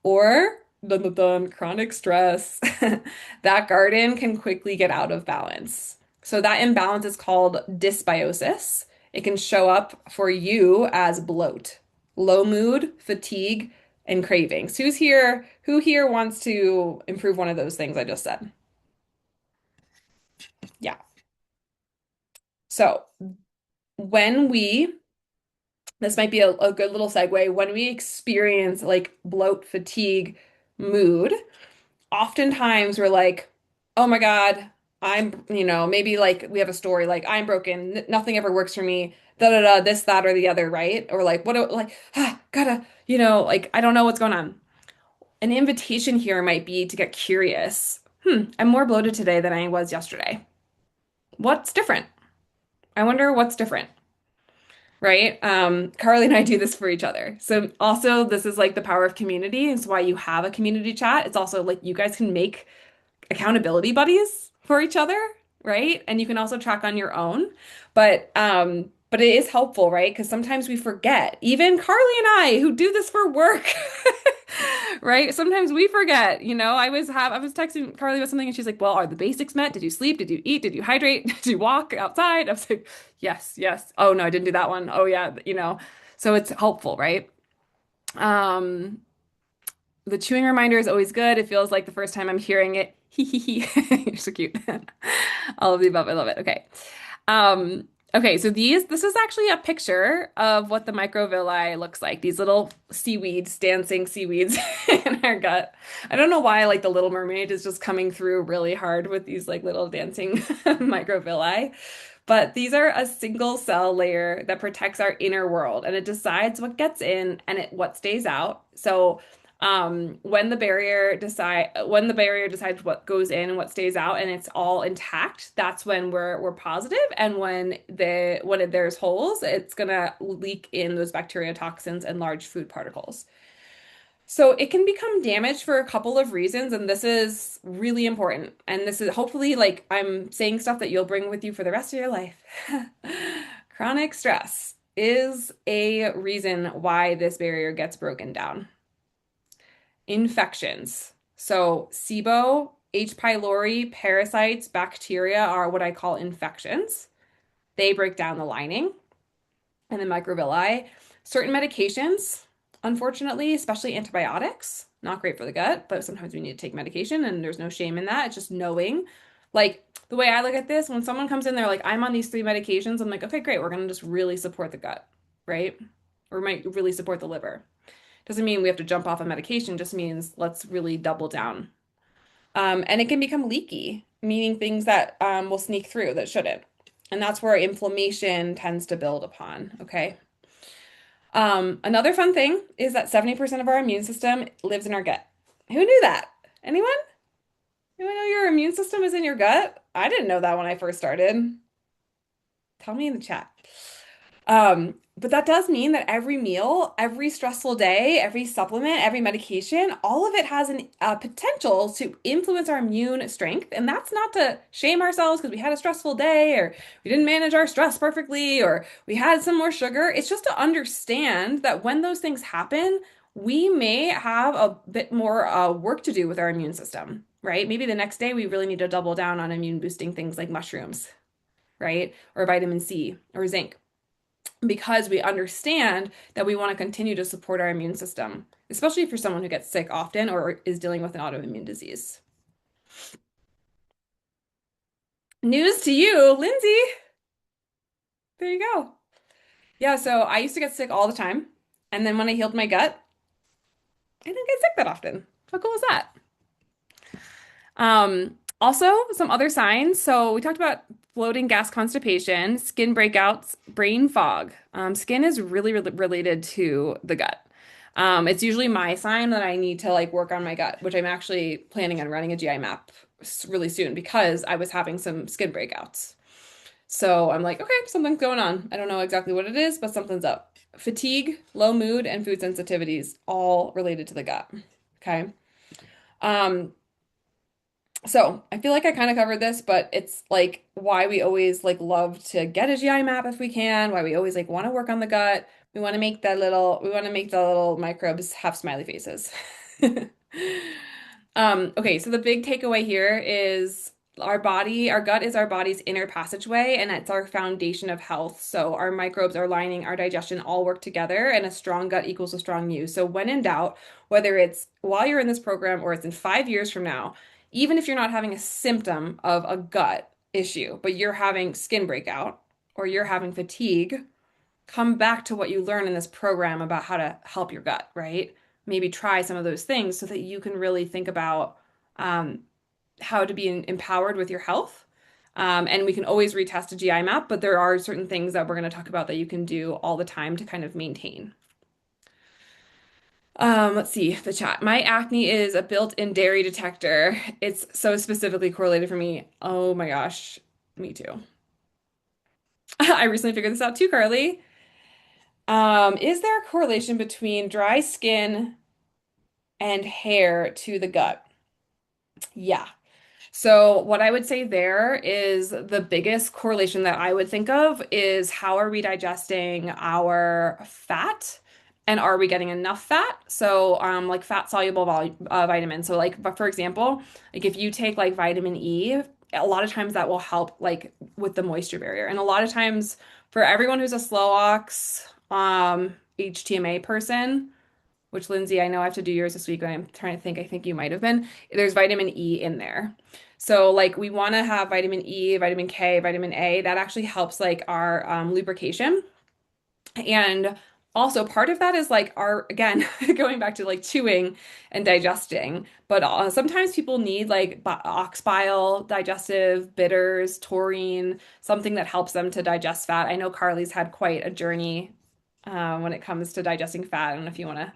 [SPEAKER 1] or dun, dun, dun, chronic stress, that garden can quickly get out of balance. So that imbalance is called dysbiosis. It can show up for you as bloat, low mood, fatigue, and cravings. Who here wants to improve one of those things I just said? Yeah. So when we, this might be a good little segue, when we experience like bloat, fatigue, mood, oftentimes we're like, oh my God, maybe like we have a story like I'm broken, nothing ever works for me, da da da, this, that, or the other, right? Or like, gotta, like I don't know what's going on. An invitation here might be to get curious. I'm more bloated today than I was yesterday. What's different? I wonder what's different, right? Carly and I do this for each other. So also this is like the power of community. It's why you have a community chat. It's also like you guys can make accountability buddies for each other, right? And you can also track on your own. But it is helpful, right? Because sometimes we forget. Even Carly and I, who do this for work, right? Sometimes we forget. I was texting Carly about something and she's like, "Well, are the basics met? Did you sleep? Did you eat? Did you hydrate? Did you walk outside?" I was like, "Yes, yes. Oh no, I didn't do that one. Oh yeah." So it's helpful, right? Um, the chewing reminder is always good. It feels like the first time I'm hearing it. Hee hee hee. You're so cute. All of the above. I love it. Okay. Okay, so this is actually a picture of what the microvilli looks like. These little seaweeds, dancing seaweeds in our gut. I don't know why like the Little Mermaid is just coming through really hard with these like little dancing microvilli. But these are a single cell layer that protects our inner world and it decides what gets in and what stays out. So when the barrier decides what goes in and what stays out and it's all intact, that's when we're positive. And there's holes, it's gonna leak in those bacteria toxins and large food particles. So it can become damaged for a couple of reasons, and this is really important. And this is hopefully like I'm saying stuff that you'll bring with you for the rest of your life. Chronic stress is a reason why this barrier gets broken down. Infections. So SIBO, H. pylori, parasites, bacteria are what I call infections. They break down the lining and the microvilli. Certain medications, unfortunately, especially antibiotics, not great for the gut, but sometimes we need to take medication and there's no shame in that. It's just knowing. Like the way I look at this, when someone comes in, they're like, I'm on these three medications. I'm like, okay, great. We're going to just really support the gut, right? Or might really support the liver. Doesn't mean we have to jump off a medication, just means let's really double down. And it can become leaky, meaning things that will sneak through that shouldn't. And that's where inflammation tends to build upon, okay? Another fun thing is that 70% of our immune system lives in our gut. Who knew that? Anyone? Anyone know your immune system is in your gut? I didn't know that when I first started. Tell me in the chat. But that does mean that every meal, every stressful day, every supplement, every medication, all of it has a potential to influence our immune strength. And that's not to shame ourselves because we had a stressful day or we didn't manage our stress perfectly or we had some more sugar. It's just to understand that when those things happen, we may have a bit more work to do with our immune system, right? Maybe the next day we really need to double down on immune boosting things like mushrooms, right? Or vitamin C or zinc because we understand that we want to continue to support our immune system, especially for someone who gets sick often or is dealing with an autoimmune disease. News to you, Lindsay. There you go. Yeah, so I used to get sick all the time. And then when I healed my gut, I didn't get sick that often. How cool is that? Also, some other signs. So we talked about bloating, gas, constipation, skin breakouts, brain fog. Skin is really related to the gut. It's usually my sign that I need to like work on my gut, which I'm actually planning on running a GI map really soon because I was having some skin breakouts. So I'm like, okay, something's going on. I don't know exactly what it is, but something's up. Fatigue, low mood, and food sensitivities, all related to the gut. Okay. Um, so I feel like I kind of covered this, but it's like why we always like love to get a GI map if we can, why we always like want to work on the gut. We want to make the little microbes have smiley faces. Okay, so the big takeaway here is our gut is our body's inner passageway, and it's our foundation of health. So our microbes, our lining, our digestion all work together, and a strong gut equals a strong you. So when in doubt, whether it's while you're in this program or it's in 5 years from now, even if you're not having a symptom of a gut issue, but you're having skin breakout or you're having fatigue, come back to what you learn in this program about how to help your gut, right? Maybe try some of those things so that you can really think about um, how to be empowered with your health. And we can always retest a GI map, but there are certain things that we're going to talk about that you can do all the time to kind of maintain. Let's see the chat. My acne is a built-in dairy detector. It's so specifically correlated for me. Oh my gosh, me too. I recently figured this out too, Carly. Is there a correlation between dry skin and hair to the gut? Yeah. So what I would say there is the biggest correlation that I would think of is how are we digesting our fat and are we getting enough fat? So like fat soluble vitamins. So like but for example, like if you take like vitamin E, a lot of times that will help like with the moisture barrier. And a lot of times for everyone who's a slow ox HTMA person, which Lindsay, I know I have to do yours this week, but I'm trying to think. I think you might have been. There's vitamin E in there. So like we want to have vitamin E, vitamin K, vitamin A. That actually helps like our lubrication. And also part of that is like our, again, going back to like chewing and digesting. But sometimes people need like ox bile, digestive bitters, taurine, something that helps them to digest fat. I know Carly's had quite a journey when it comes to digesting fat. I don't know if you want to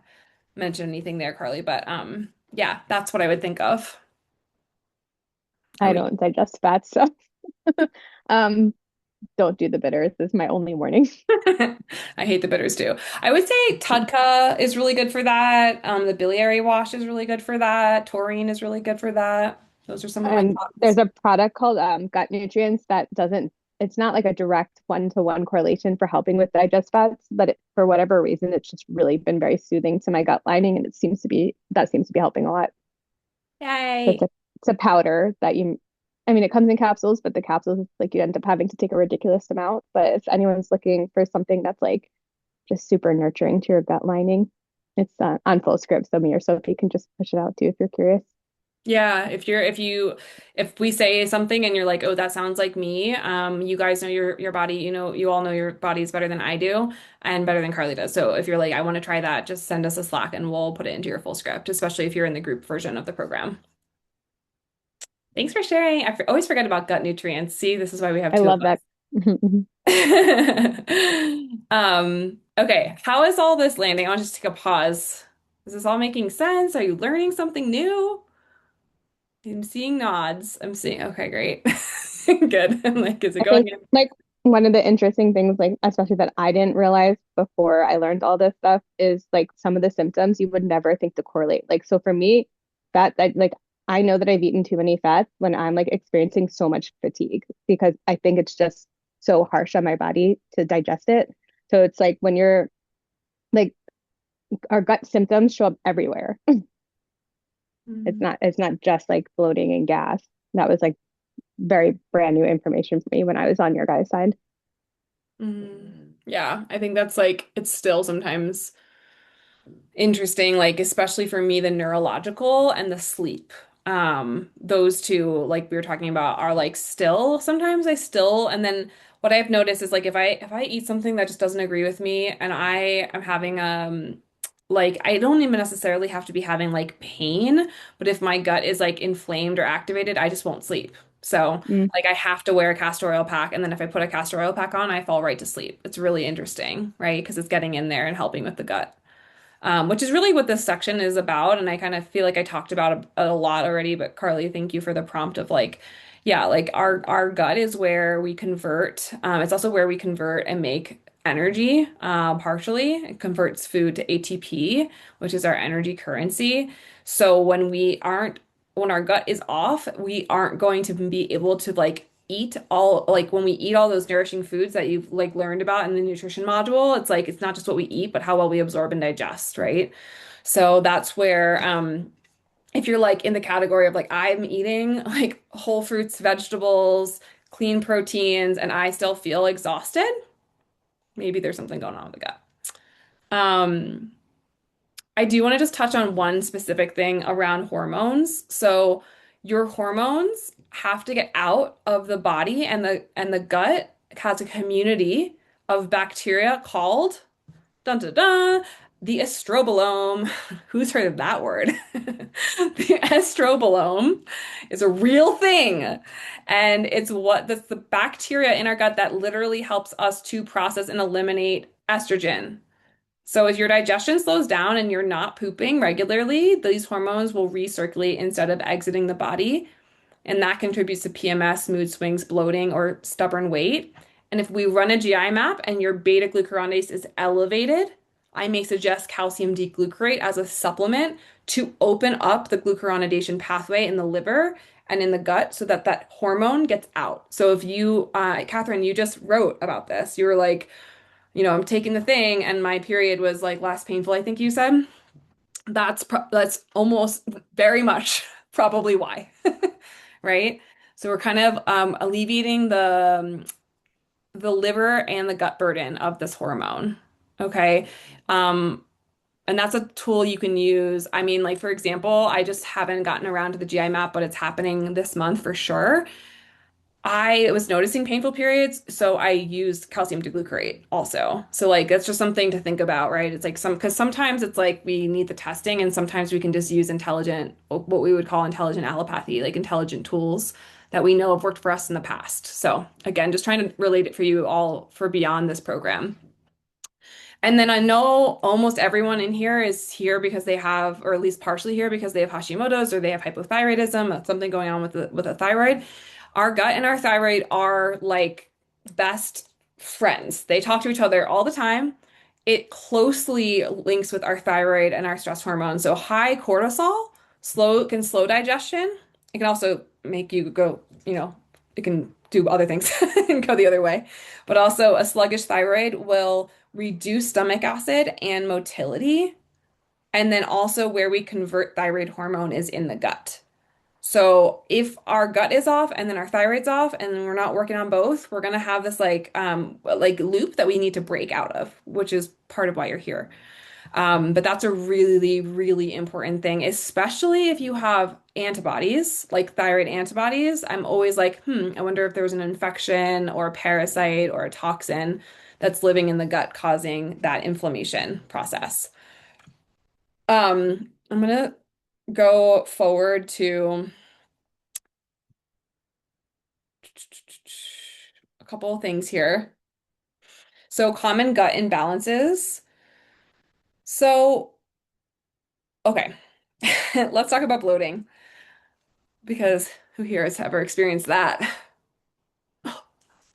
[SPEAKER 1] mention anything there, Carly, but yeah, that's what I would think of. Are
[SPEAKER 6] I
[SPEAKER 1] we
[SPEAKER 6] don't digest fat, so um, don't do the bitters is my only warning.
[SPEAKER 1] I hate the bitters too. I would say Tudka is really good for that. The biliary wash is really good for that. Taurine is really good for that. Those are some of my
[SPEAKER 6] And
[SPEAKER 1] thoughts.
[SPEAKER 6] there's a product called gut nutrients that doesn't, it's not like a direct one-to-one correlation for helping with digest fats, but for whatever reason, it's just really been very soothing to my gut lining, and that seems to be helping a lot. So
[SPEAKER 1] Yay.
[SPEAKER 6] it's a powder that I mean, it comes in capsules, but the capsules, like you end up having to take a ridiculous amount. But if anyone's looking for something that's like just super nurturing to your gut lining, it's on full script. So me or Sophie can just push it out too if you're curious.
[SPEAKER 1] Yeah, if we say something and you're like, "Oh, that sounds like me," you guys know your body, you all know your bodies better than I do and better than Carly does. So if you're like, "I want to try that," just send us a Slack and we'll put it into your full script, especially if you're in the group version of the program. Thanks for sharing. Always forget about gut nutrients. See, this is why we have
[SPEAKER 6] I
[SPEAKER 1] two of
[SPEAKER 6] love that.
[SPEAKER 1] Okay, how is all this landing? I'll just take a pause. Is this all making sense? Are you learning something new? I'm seeing nods. I'm seeing, okay, great. Good. I'm like, is it
[SPEAKER 6] I
[SPEAKER 1] going
[SPEAKER 6] think
[SPEAKER 1] in?
[SPEAKER 6] like one of the interesting things, like especially that I didn't realize before I learned all this stuff, is like some of the symptoms you would never think to correlate. Like so for me, like I know that I've eaten too many fats when I'm like experiencing so much fatigue because I think it's just so harsh on my body to digest it. So it's like when you're like our gut symptoms show up everywhere.
[SPEAKER 1] Mm,
[SPEAKER 6] It's not just like bloating and gas. That was like very brand new information for me when I was on your guys' side.
[SPEAKER 1] yeah, I think that's like, it's still sometimes interesting, like especially for me, the neurological and the sleep. Those two, like we were talking about, are like still sometimes I still, and then what I've noticed is like if I eat something that just doesn't agree with me and I am having like I don't even necessarily have to be having like pain, but if my gut is like inflamed or activated, I just won't sleep. So
[SPEAKER 6] Mm.
[SPEAKER 1] like I have to wear a castor oil pack, and then if I put a castor oil pack on, I fall right to sleep. It's really interesting, right? Because it's getting in there and helping with the gut, which is really what this section is about. And I kind of feel like I talked about a lot already, but Carly, thank you for the prompt of like, yeah, like our gut is where we convert. It's also where we convert and make energy, partially. It converts food to ATP, which is our energy currency. So when our gut is off, we aren't going to be able to like eat all like when we eat all those nourishing foods that you've like learned about in the nutrition module. It's like it's not just what we eat, but how well we absorb and digest, right? So that's where if you're like in the category of like I'm eating like whole fruits, vegetables, clean proteins, and I still feel exhausted, maybe there's something going on with the gut. Um, I do want to just touch on one specific thing around hormones. So your hormones have to get out of the body, and the gut has a community of bacteria called dun dun dun the estrobolome. Who's heard of that word? The estrobolome is a real thing. And it's that's the bacteria in our gut that literally helps us to process and eliminate estrogen. So as your digestion slows down and you're not pooping regularly, these hormones will recirculate instead of exiting the body, and that contributes to PMS, mood swings, bloating, or stubborn weight. And if we run a GI map and your beta glucuronidase is elevated, I may suggest calcium D-glucarate as a supplement to open up the glucuronidation pathway in the liver and in the gut so that that hormone gets out. So if you, Catherine, you just wrote about this. You were like, I'm taking the thing and my period was like less painful, I think you said. That's almost very much probably why. Right? So we're kind of alleviating the liver and the gut burden of this hormone. Okay. Um, And that's a tool you can use. I mean, like for example, I just haven't gotten around to the GI map, but it's happening this month for sure. I was noticing painful periods, so I used calcium deglucarate also. So like that's just something to think about, right? It's like because sometimes it's like we need the testing and sometimes we can just use intelligent, what we would call intelligent allopathy, like intelligent tools that we know have worked for us in the past. So again, just trying to relate it for you all for beyond this program. And then I know almost everyone in here is here because they have, or at least partially here because they have Hashimoto's or they have hypothyroidism, something going on with the thyroid. Our gut and our thyroid are like best friends. They talk to each other all the time. It closely links with our thyroid and our stress hormone. So high cortisol can slow digestion. It can also make you go, it can do other things and go the other way. But also a sluggish thyroid will reduce stomach acid and motility. And then also where we convert thyroid hormone is in the gut. So if our gut is off and then our thyroid's off and then we're not working on both, we're gonna have this like loop that we need to break out of, which is part of why you're here. But that's a really, really important thing, especially if you have antibodies, like thyroid antibodies. I'm always like, I wonder if there's an infection or a parasite or a toxin that's living in the gut causing that inflammation process. I'm gonna go forward to a couple of things here. So common gut imbalances. So, okay, let's talk about bloating because who here has ever experienced that?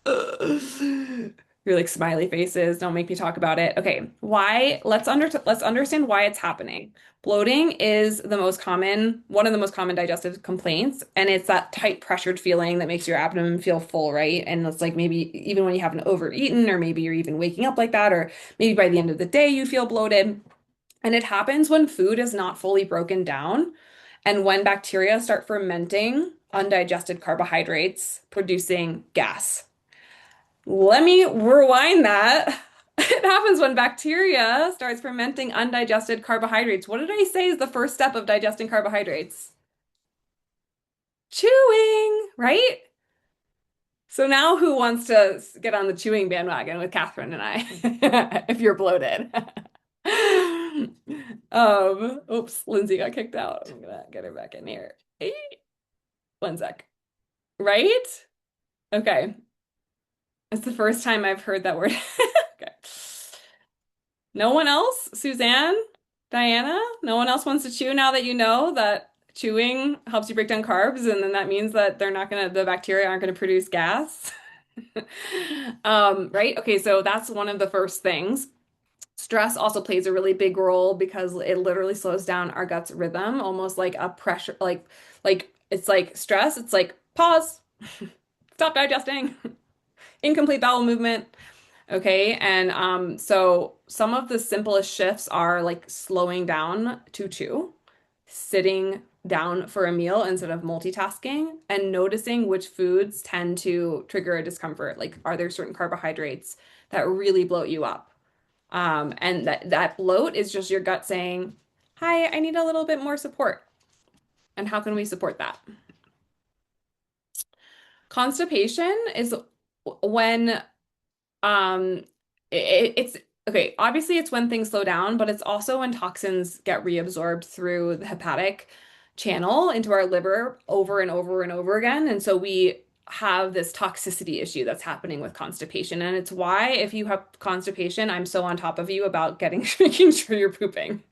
[SPEAKER 1] You're like smiley faces. Don't make me talk about it. Okay, why? Let's understand why it's happening. Bloating is one of the most common digestive complaints, and it's that tight, pressured feeling that makes your abdomen feel full, right? And it's like maybe even when you haven't overeaten, or maybe you're even waking up like that, or maybe by the end of the day you feel bloated. And it happens when food is not fully broken down, and when bacteria start fermenting undigested carbohydrates, producing gas. Let me rewind that. It happens when bacteria starts fermenting undigested carbohydrates. What did I say is the first step of digesting carbohydrates? Chewing, right? So now who wants to get on the chewing bandwagon with Catherine and I if you're bloated? Oops, Lindsay got kicked out. I'm gonna get her back in here. Hey, one sec. Right? Okay. It's the first time I've heard that word. Okay. No one else? Suzanne? Diana? No one else wants to chew now that you know that chewing helps you break down carbs, and then that means that the bacteria aren't gonna produce gas. Right? Okay, so that's one of the first things. Stress also plays a really big role because it literally slows down our gut's rhythm, almost like a pressure, like it's like stress, it's like pause, stop digesting, incomplete bowel movement. Okay, and so some of the simplest shifts are like slowing down to chew, sitting down for a meal instead of multitasking, and noticing which foods tend to trigger a discomfort. Like, are there certain carbohydrates that really bloat you up? And that bloat is just your gut saying, "Hi, I need a little bit more support." And how can we support that? Constipation is when Um, it's okay. Obviously, it's when things slow down, but it's also when toxins get reabsorbed through the hepatic channel into our liver over and over and over again. And so we have this toxicity issue that's happening with constipation. And it's why if you have constipation, I'm so on top of you about making sure you're pooping.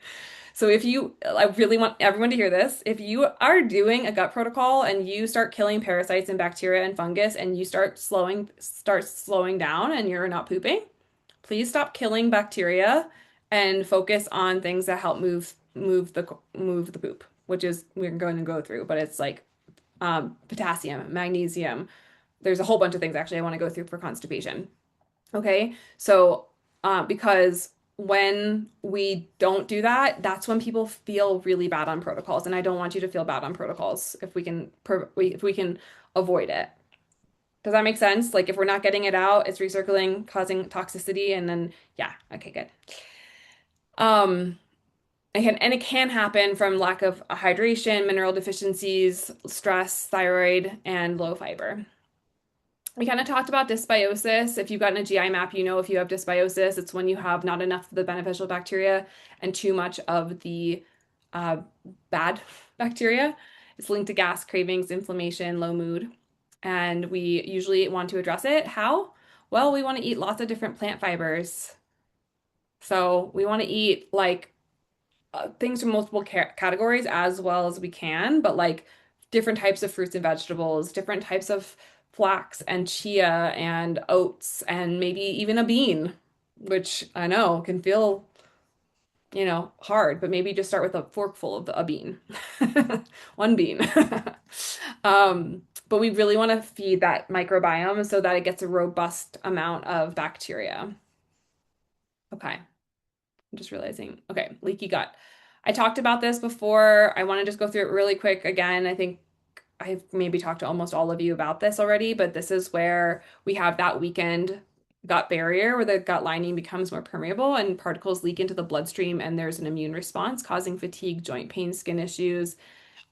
[SPEAKER 1] So I really want everyone to hear this. If you are doing a gut protocol and you start killing parasites and bacteria and fungus and you start slowing down and you're not pooping, please stop killing bacteria and focus on things that help move the poop, which is we're going to go through, but it's like potassium, magnesium. There's a whole bunch of things actually I want to go through for constipation. Okay, so because when we don't do that, that's when people feel really bad on protocols, and I don't want you to feel bad on protocols if if we can avoid it. Does that make sense? Like if we're not getting it out, it's recirculating, causing toxicity, and then yeah, okay, good. Um, and it can happen from lack of hydration, mineral deficiencies, stress, thyroid, and low fiber. We kind of talked about dysbiosis. If you've gotten a GI map, you know if you have dysbiosis, it's when you have not enough of the beneficial bacteria and too much of the uh, bad bacteria. It's linked to gas, cravings, inflammation, low mood. And we usually want to address it. How? Well, we want to eat lots of different plant fibers. So we want to eat like things from multiple categories as well as we can, but like different types of fruits and vegetables, different types of flax and chia and oats, and maybe even a bean, which I know can feel, hard, but maybe just start with a forkful of a bean, one bean. But we really want to feed that microbiome so that it gets a robust amount of bacteria. Okay. I'm just realizing. Okay, leaky gut. I talked about this before. I want to just go through it really quick again. I think I've maybe talked to almost all of you about this already, but this is where we have that weakened gut barrier where the gut lining becomes more permeable and particles leak into the bloodstream, and there's an immune response causing fatigue, joint pain, skin issues,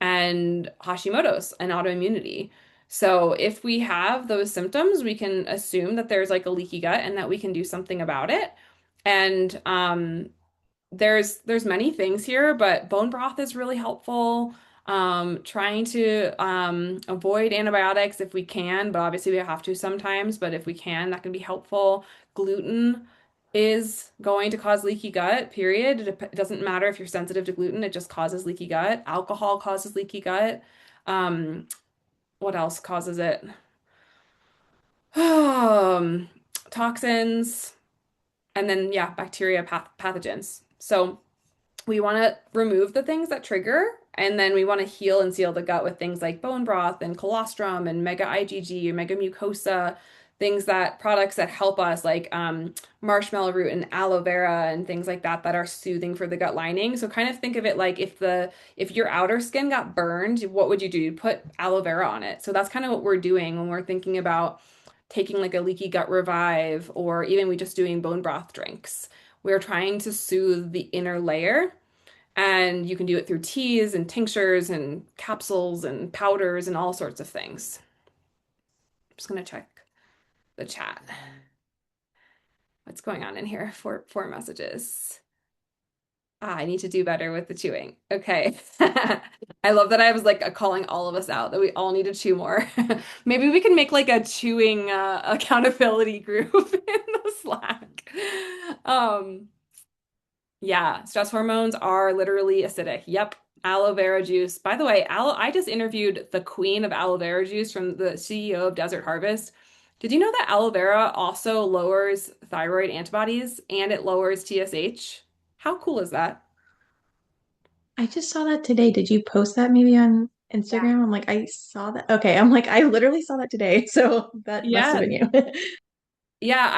[SPEAKER 1] and Hashimoto's and autoimmunity. So if we have those symptoms, we can assume that there's like a leaky gut and that we can do something about it. And there's many things here, but bone broth is really helpful. Trying to avoid antibiotics if we can, but obviously we have to sometimes, but if we can, that can be helpful. Gluten is going to cause leaky gut, period. It doesn't matter if you're sensitive to gluten, it just causes leaky gut. Alcohol causes leaky gut. Um, what else causes it? Um, Toxins, and then yeah, bacteria, pathogens. So we want to remove the things that trigger, and then we want to heal and seal the gut with things like bone broth and colostrum and mega IgG or mega mucosa, products that help us, like marshmallow root and aloe vera and things like that that are soothing for the gut lining. So kind of think of it like if your outer skin got burned, what would you do? You'd put aloe vera on it. So that's kind of what we're doing when we're thinking about taking like a leaky gut revive, or even we just doing bone broth drinks. We're trying to soothe the inner layer, and you can do it through teas and tinctures and capsules and powders and all sorts of things. I'm just going to check the chat. What's going on in here? Four messages. I need to do better with the chewing. Okay. I love that I was like calling all of us out that we all need to chew more. Maybe we can make like a chewing accountability group in the Slack. Um, yeah, stress hormones are literally acidic. Yep. Aloe vera juice. By the way, I just interviewed the queen of aloe vera juice from the CEO of Desert Harvest. Did you know that aloe vera also lowers thyroid antibodies and it lowers TSH? How cool is that?
[SPEAKER 5] I just saw that today. Did you post that maybe on
[SPEAKER 1] Yeah.
[SPEAKER 5] Instagram? I'm like, I saw that. Okay, I'm like, I literally saw that today. So that must have
[SPEAKER 1] Yeah.
[SPEAKER 5] been you.
[SPEAKER 1] Yeah,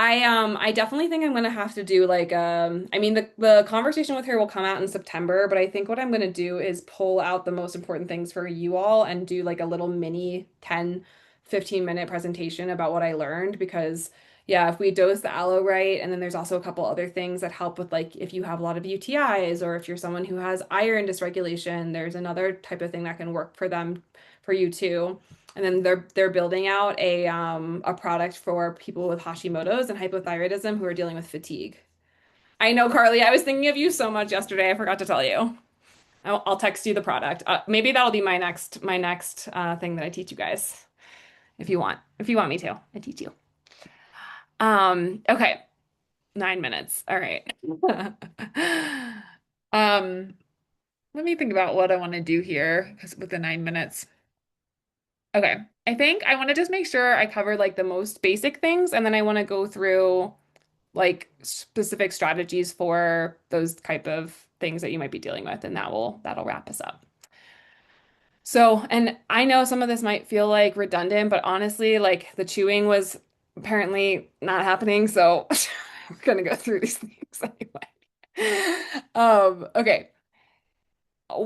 [SPEAKER 1] I definitely think I'm gonna have to do like I mean the conversation with her will come out in September, but I think what I'm gonna do is pull out the most important things for you all and do like a little mini 10-15 minute presentation about what I learned, because yeah, if we dose the aloe right, and then there's also a couple other things that help with like if you have a lot of UTIs or if you're someone who has iron dysregulation, there's another type of thing that can work for you too. And then they're building out a product for people with Hashimoto's and hypothyroidism who are dealing with fatigue. I know, Carly, I was thinking of you so much yesterday. I forgot to tell you. I'll text you the product. Maybe that'll be my next thing that I teach you guys. If you want me to, I teach you. Okay, 9 minutes. All right. Um, Let me think about what I want to do here with the 9 minutes. Okay. I think I want to just make sure I cover like the most basic things, and then I want to go through like specific strategies for those type of things that you might be dealing with, and that'll wrap us up. So, and I know some of this might feel like redundant, but honestly, like the chewing was apparently not happening, so we're gonna go through these things anyway. Okay.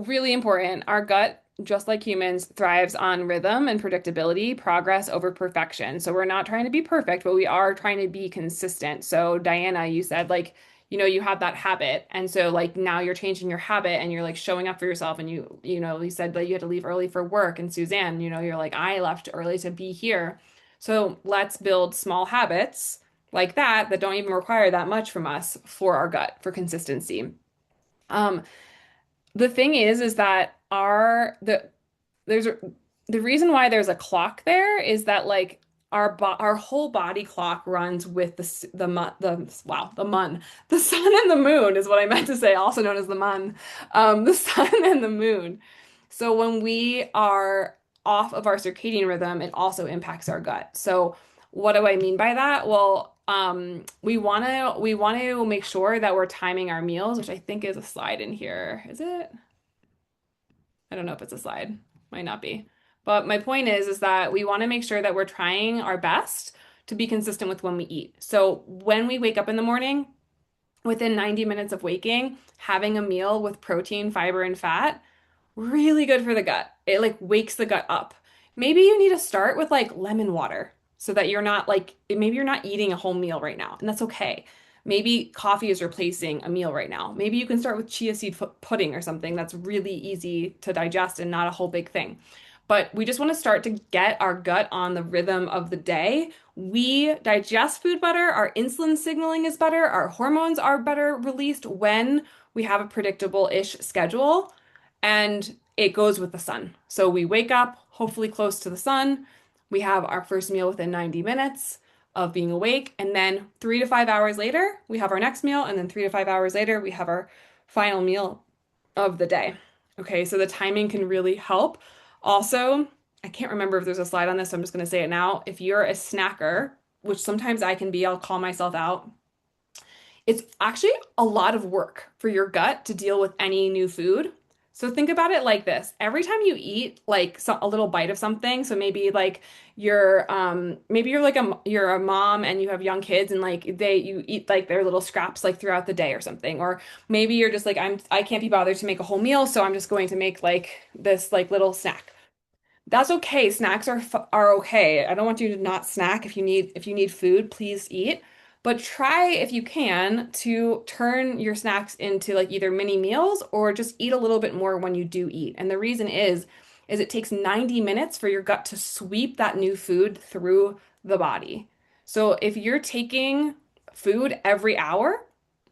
[SPEAKER 1] Really important. Our gut, just like humans, thrives on rhythm and predictability, progress over perfection. So we're not trying to be perfect, but we are trying to be consistent. So Diana, you said like you have that habit. And so like now you're changing your habit and you're like showing up for yourself and you said that you had to leave early for work and Suzanne, you're like I left early to be here. So let's build small habits like that don't even require that much from us for our gut for consistency. Um, the thing is that there's a, the reason why there's a clock there is that like our whole body clock runs with the sun and the moon is what I meant to say, also known as the mun, the sun and the moon. So when we are off of our circadian rhythm, it also impacts our gut. So what do I mean by that? Well, we want to make sure that we're timing our meals, which I think is a slide in here. Is it? I don't know if it's a slide. Might not be. But my point is that we want to make sure that we're trying our best to be consistent with when we eat. So when we wake up in the morning, within 90 minutes of waking, having a meal with protein, fiber, and fat really good for the gut. It like wakes the gut up. Maybe you need to start with like lemon water so that you're not like, maybe you're not eating a whole meal right now, and that's okay. Maybe coffee is replacing a meal right now. Maybe you can start with chia seed pudding or something that's really easy to digest and not a whole big thing. But we just want to start to get our gut on the rhythm of the day. We digest food better, our insulin signaling is better, our hormones are better released when we have a predictable-ish schedule. And it goes with the sun. So we wake up, hopefully close to the sun. We have our first meal within 90 minutes of being awake. And then 3 to 5 hours later, we have our next meal. And then 3 to 5 hours later, we have our final meal of the day. Okay, so the timing can really help. Also, I can't remember if there's a slide on this, so I'm just going to say it now. If you're a snacker, which sometimes I can be, I'll call myself out. It's actually a lot of work for your gut to deal with any new food. So think about it like this. Every time you eat like a little bite of something, so maybe like you're like you're a mom and you have young kids and like you eat like their little scraps like throughout the day or something. Or maybe you're just like I can't be bothered to make a whole meal, so I'm just going to make like this like little snack. That's okay. Snacks are okay. I don't want you to not snack. If you need food, please eat. But try if you can to turn your snacks into like either mini meals or just eat a little bit more when you do eat. And the reason is it takes 90 minutes for your gut to sweep that new food through the body. So if you're taking food every hour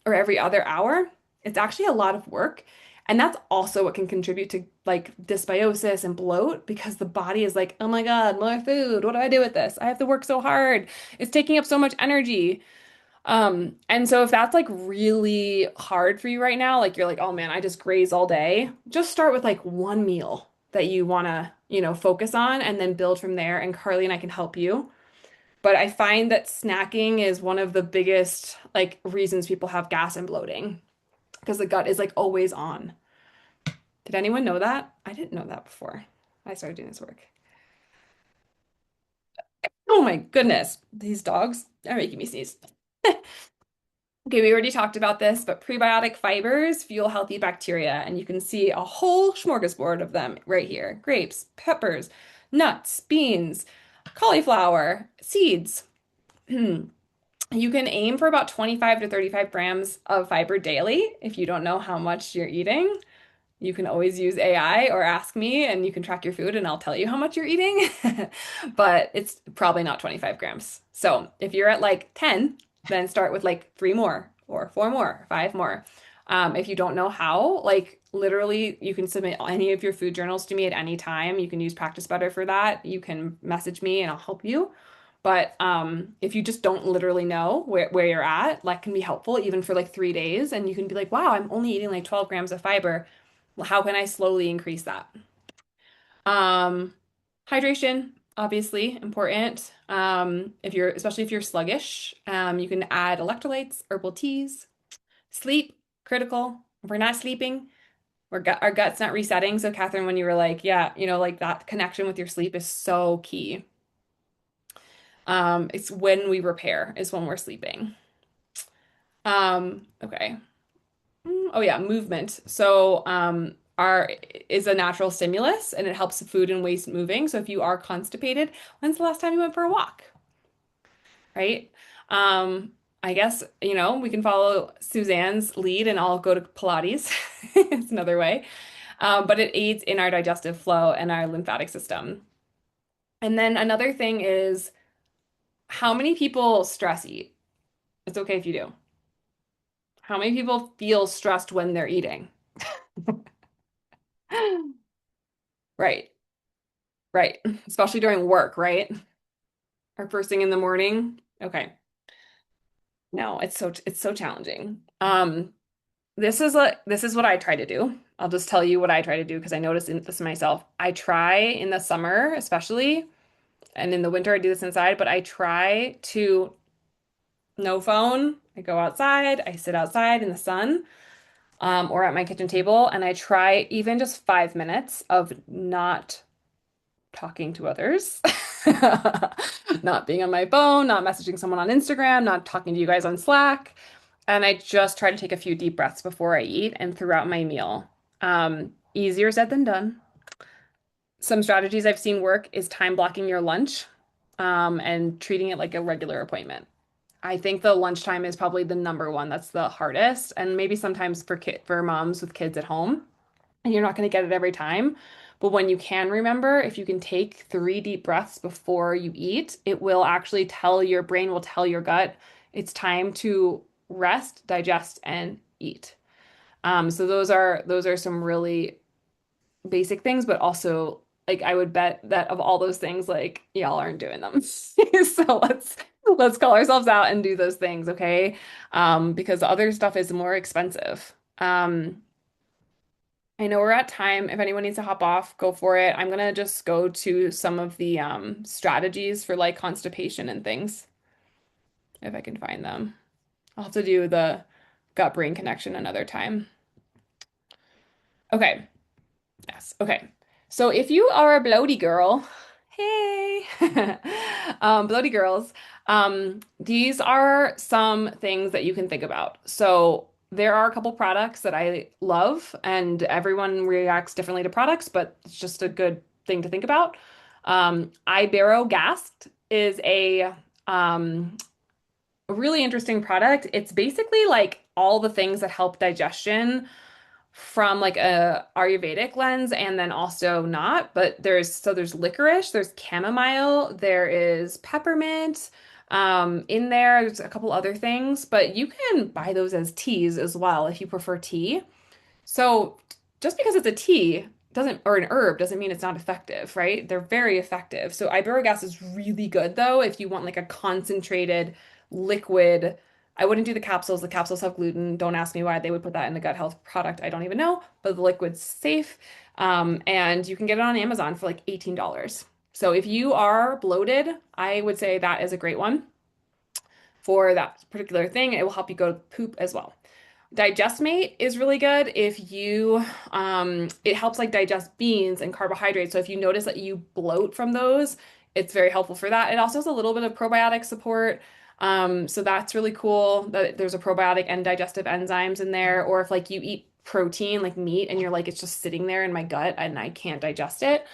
[SPEAKER 1] or every other hour, it's actually a lot of work. And that's also what can contribute to like dysbiosis and bloat because the body is like, oh my God, more food. What do I do with this? I have to work so hard. It's taking up so much energy. And so if that's like really hard for you right now, like you're like, oh man, I just graze all day, just start with like one meal that you want to, focus on and then build from there. And Carly and I can help you. But I find that snacking is one of the biggest like reasons people have gas and bloating because the gut is like always on. Did anyone know that? I didn't know that before I started doing this work. Oh my goodness, these dogs are making me sneeze. Okay, we already talked about this, but prebiotic fibers fuel healthy bacteria, and you can see a whole smorgasbord of them right here. Grapes, peppers, nuts, beans, cauliflower, seeds. You can aim for about 25 to 35 grams of fiber daily if you don't know how much you're eating. You can always use AI or ask me, and you can track your food, and I'll tell you how much you're eating. But it's probably not 25 grams. So if you're at like 10, then start with like 3 more, or 4 more, 5 more. If you don't know how, like literally, you can submit any of your food journals to me at any time. You can use Practice Better for that. You can message me, and I'll help you. But if you just don't literally know where you're at, that can be helpful even for like 3 days. And you can be like, wow, I'm only eating like 12 grams of fiber. Well, how can I slowly increase that? Um, Hydration, obviously important. Especially if you're sluggish, you can add electrolytes, herbal teas. Sleep, critical. If we're not sleeping, our gut's not resetting. So Catherine, when you were like, yeah, like that connection with your sleep is so key. It's when we repair is when we're sleeping. Okay. Oh yeah, movement. So our is a natural stimulus and it helps food and waste moving. So if you are constipated, when's the last time you went for a walk? Right? I guess, we can follow Suzanne's lead and I'll go to Pilates. It's another way. But it aids in our digestive flow and our lymphatic system. And then another thing is how many people stress eat? It's okay if you do. How many people feel stressed when they're eating? Right, right. Especially during work, right? Or first thing in the morning. Okay. No, it's so challenging. This is what I try to do. I'll just tell you what I try to do because I notice this myself. I try in the summer, especially, and in the winter I do this inside, but I try to no phone. I go outside, I sit outside in the sun, or at my kitchen table, and I try even just 5 minutes of not talking to others, not being on my phone, not messaging someone on Instagram, not talking to you guys on Slack. And I just try to take a few deep breaths before I eat and throughout my meal. Easier said than done. Some strategies I've seen work is time blocking your lunch, and treating it like a regular appointment. I think the lunchtime is probably the number one. That's the hardest, and maybe sometimes for moms with kids at home, and you're not going to get it every time. But when you can remember, if you can take 3 deep breaths before you eat, it will actually tell your brain will tell your gut it's time to rest, digest, and eat. So those are some really basic things, but also like I would bet that of all those things, like y'all aren't doing them. So let's call ourselves out and do those things, okay? Because the other stuff is more expensive. I know we're at time. If anyone needs to hop off, go for it. I'm gonna just go to some of the strategies for like constipation and things, if I can find them. I'll have to do the gut brain connection another time. Okay. Yes. Okay. So if you are a bloaty girl, hey, bloaty girls, these are some things that you can think about. So there are a couple products that I love, and everyone reacts differently to products, but it's just a good thing to think about. Iberogast is um, a really interesting product. It's basically like all the things that help digestion from like a Ayurvedic lens and then also not, but there's licorice, there's chamomile, there is peppermint in there. There's a couple other things, but you can buy those as teas as well if you prefer tea. So just because it's a tea doesn't or an herb doesn't mean it's not effective, right? They're very effective. So iberogast is really good though if you want like a concentrated liquid. I wouldn't do the capsules. The capsules have gluten. Don't ask me why they would put that in a gut health product. I don't even know, but the liquid's safe. And you can get it on Amazon for like $18. So if you are bloated, I would say that is a great one for that particular thing. It will help you go to poop as well. Digestmate is really good if you it helps like digest beans and carbohydrates. So if you notice that you bloat from those, it's very helpful for that. It also has a little bit of probiotic support. So that's really cool that there's a probiotic and digestive enzymes in there. Or if like you eat protein like meat and you're like it's just sitting there in my gut and I can't digest it,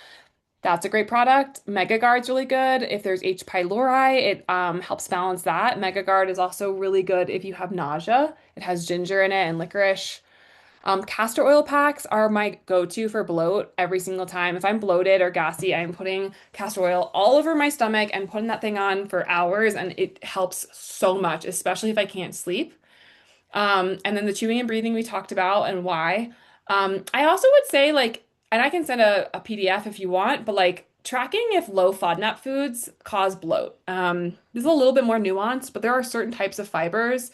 [SPEAKER 1] that's a great product. MegaGuard's really good. If there's H. pylori, it helps balance that. MegaGuard is also really good if you have nausea. It has ginger in it and licorice. Castor oil packs are my go-to for bloat every single time. If I'm bloated or gassy, I'm putting castor oil all over my stomach and putting that thing on for hours, and it helps so much, especially if I can't sleep. And then the chewing and breathing we talked about and why. I also would say like, and I can send a PDF if you want, but like tracking if low FODMAP foods cause bloat. This is a little bit more nuanced, but there are certain types of fibers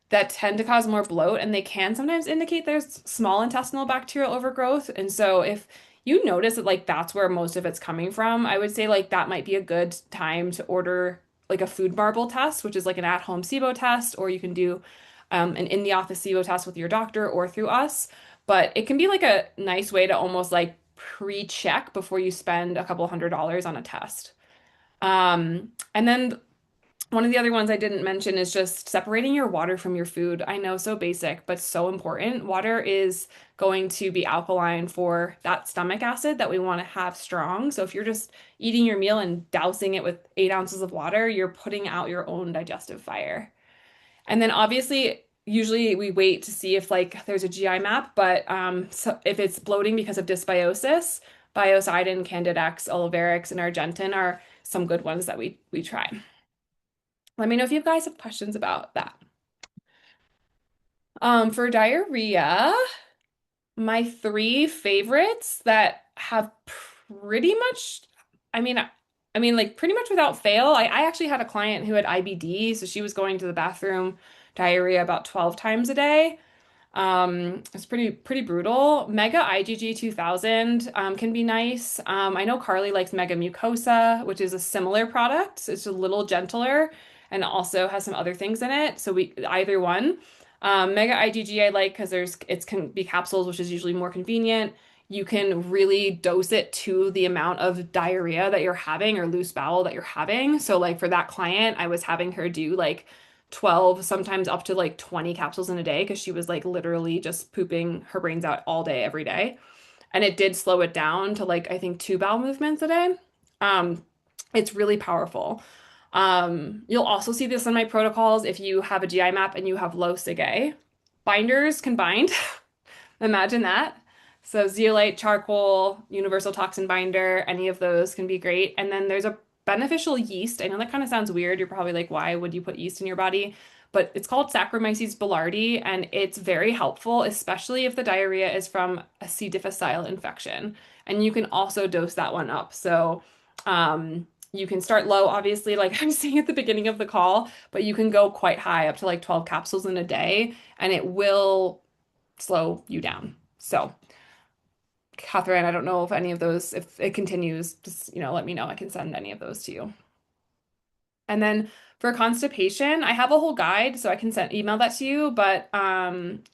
[SPEAKER 1] that tend to cause more bloat, and they can sometimes indicate there's small intestinal bacterial overgrowth. And so if you notice that like that's where most of it's coming from, I would say like that might be a good time to order like a food marble test, which is like an at-home SIBO test, or you can do an in-the-office SIBO test with your doctor or through us. But it can be like a nice way to almost like pre-check before you spend a couple $100s on a test. And then one of the other ones I didn't mention is just separating your water from your food. I know, so basic, but so important. Water is going to be alkaline for that stomach acid that we want to have strong. So if you're just eating your meal and dousing it with 8 ounces of water, you're putting out your own digestive fire. And then obviously, usually we wait to see if like there's a GI map, but so if it's bloating because of dysbiosis, Biocidin, Candidex, Oliverax, and Argentin are some good ones that we try. Let me know if you guys have questions about that. For diarrhea, my three favorites that have pretty much, I mean, like pretty much without fail. I actually had a client who had IBD, so she was going to the bathroom diarrhea about 12 times a day. It's pretty brutal. Mega IgG 2000 can be nice. I know Carly likes Mega Mucosa, which is a similar product. It's a little gentler and also has some other things in it. So we either one. Mega IgG I like because it can be capsules, which is usually more convenient. You can really dose it to the amount of diarrhea that you're having or loose bowel that you're having. So like for that client, I was having her do like 12, sometimes up to like 20 capsules in a day because she was like literally just pooping her brains out all day, every day. And it did slow it down to like, I think 2 bowel movements a day. Um, it's really powerful. You'll also see this in my protocols if you have a GI map and you have low SIG-A. Binders can bind. Imagine that. So zeolite, charcoal, universal toxin binder, any of those can be great. And then there's a beneficial yeast. I know that kind of sounds weird. You're probably like, why would you put yeast in your body? But it's called Saccharomyces boulardii, and it's very helpful, especially if the diarrhea is from a C. difficile infection. And you can also dose that one up. So you can start low, obviously, like I was saying at the beginning of the call, but you can go quite high up to like 12 capsules in a day, and it will slow you down. So, Catherine, I don't know if any of those, if it continues, just, let me know. I can send any of those to you. And then for constipation, I have a whole guide, so I can email that to you. But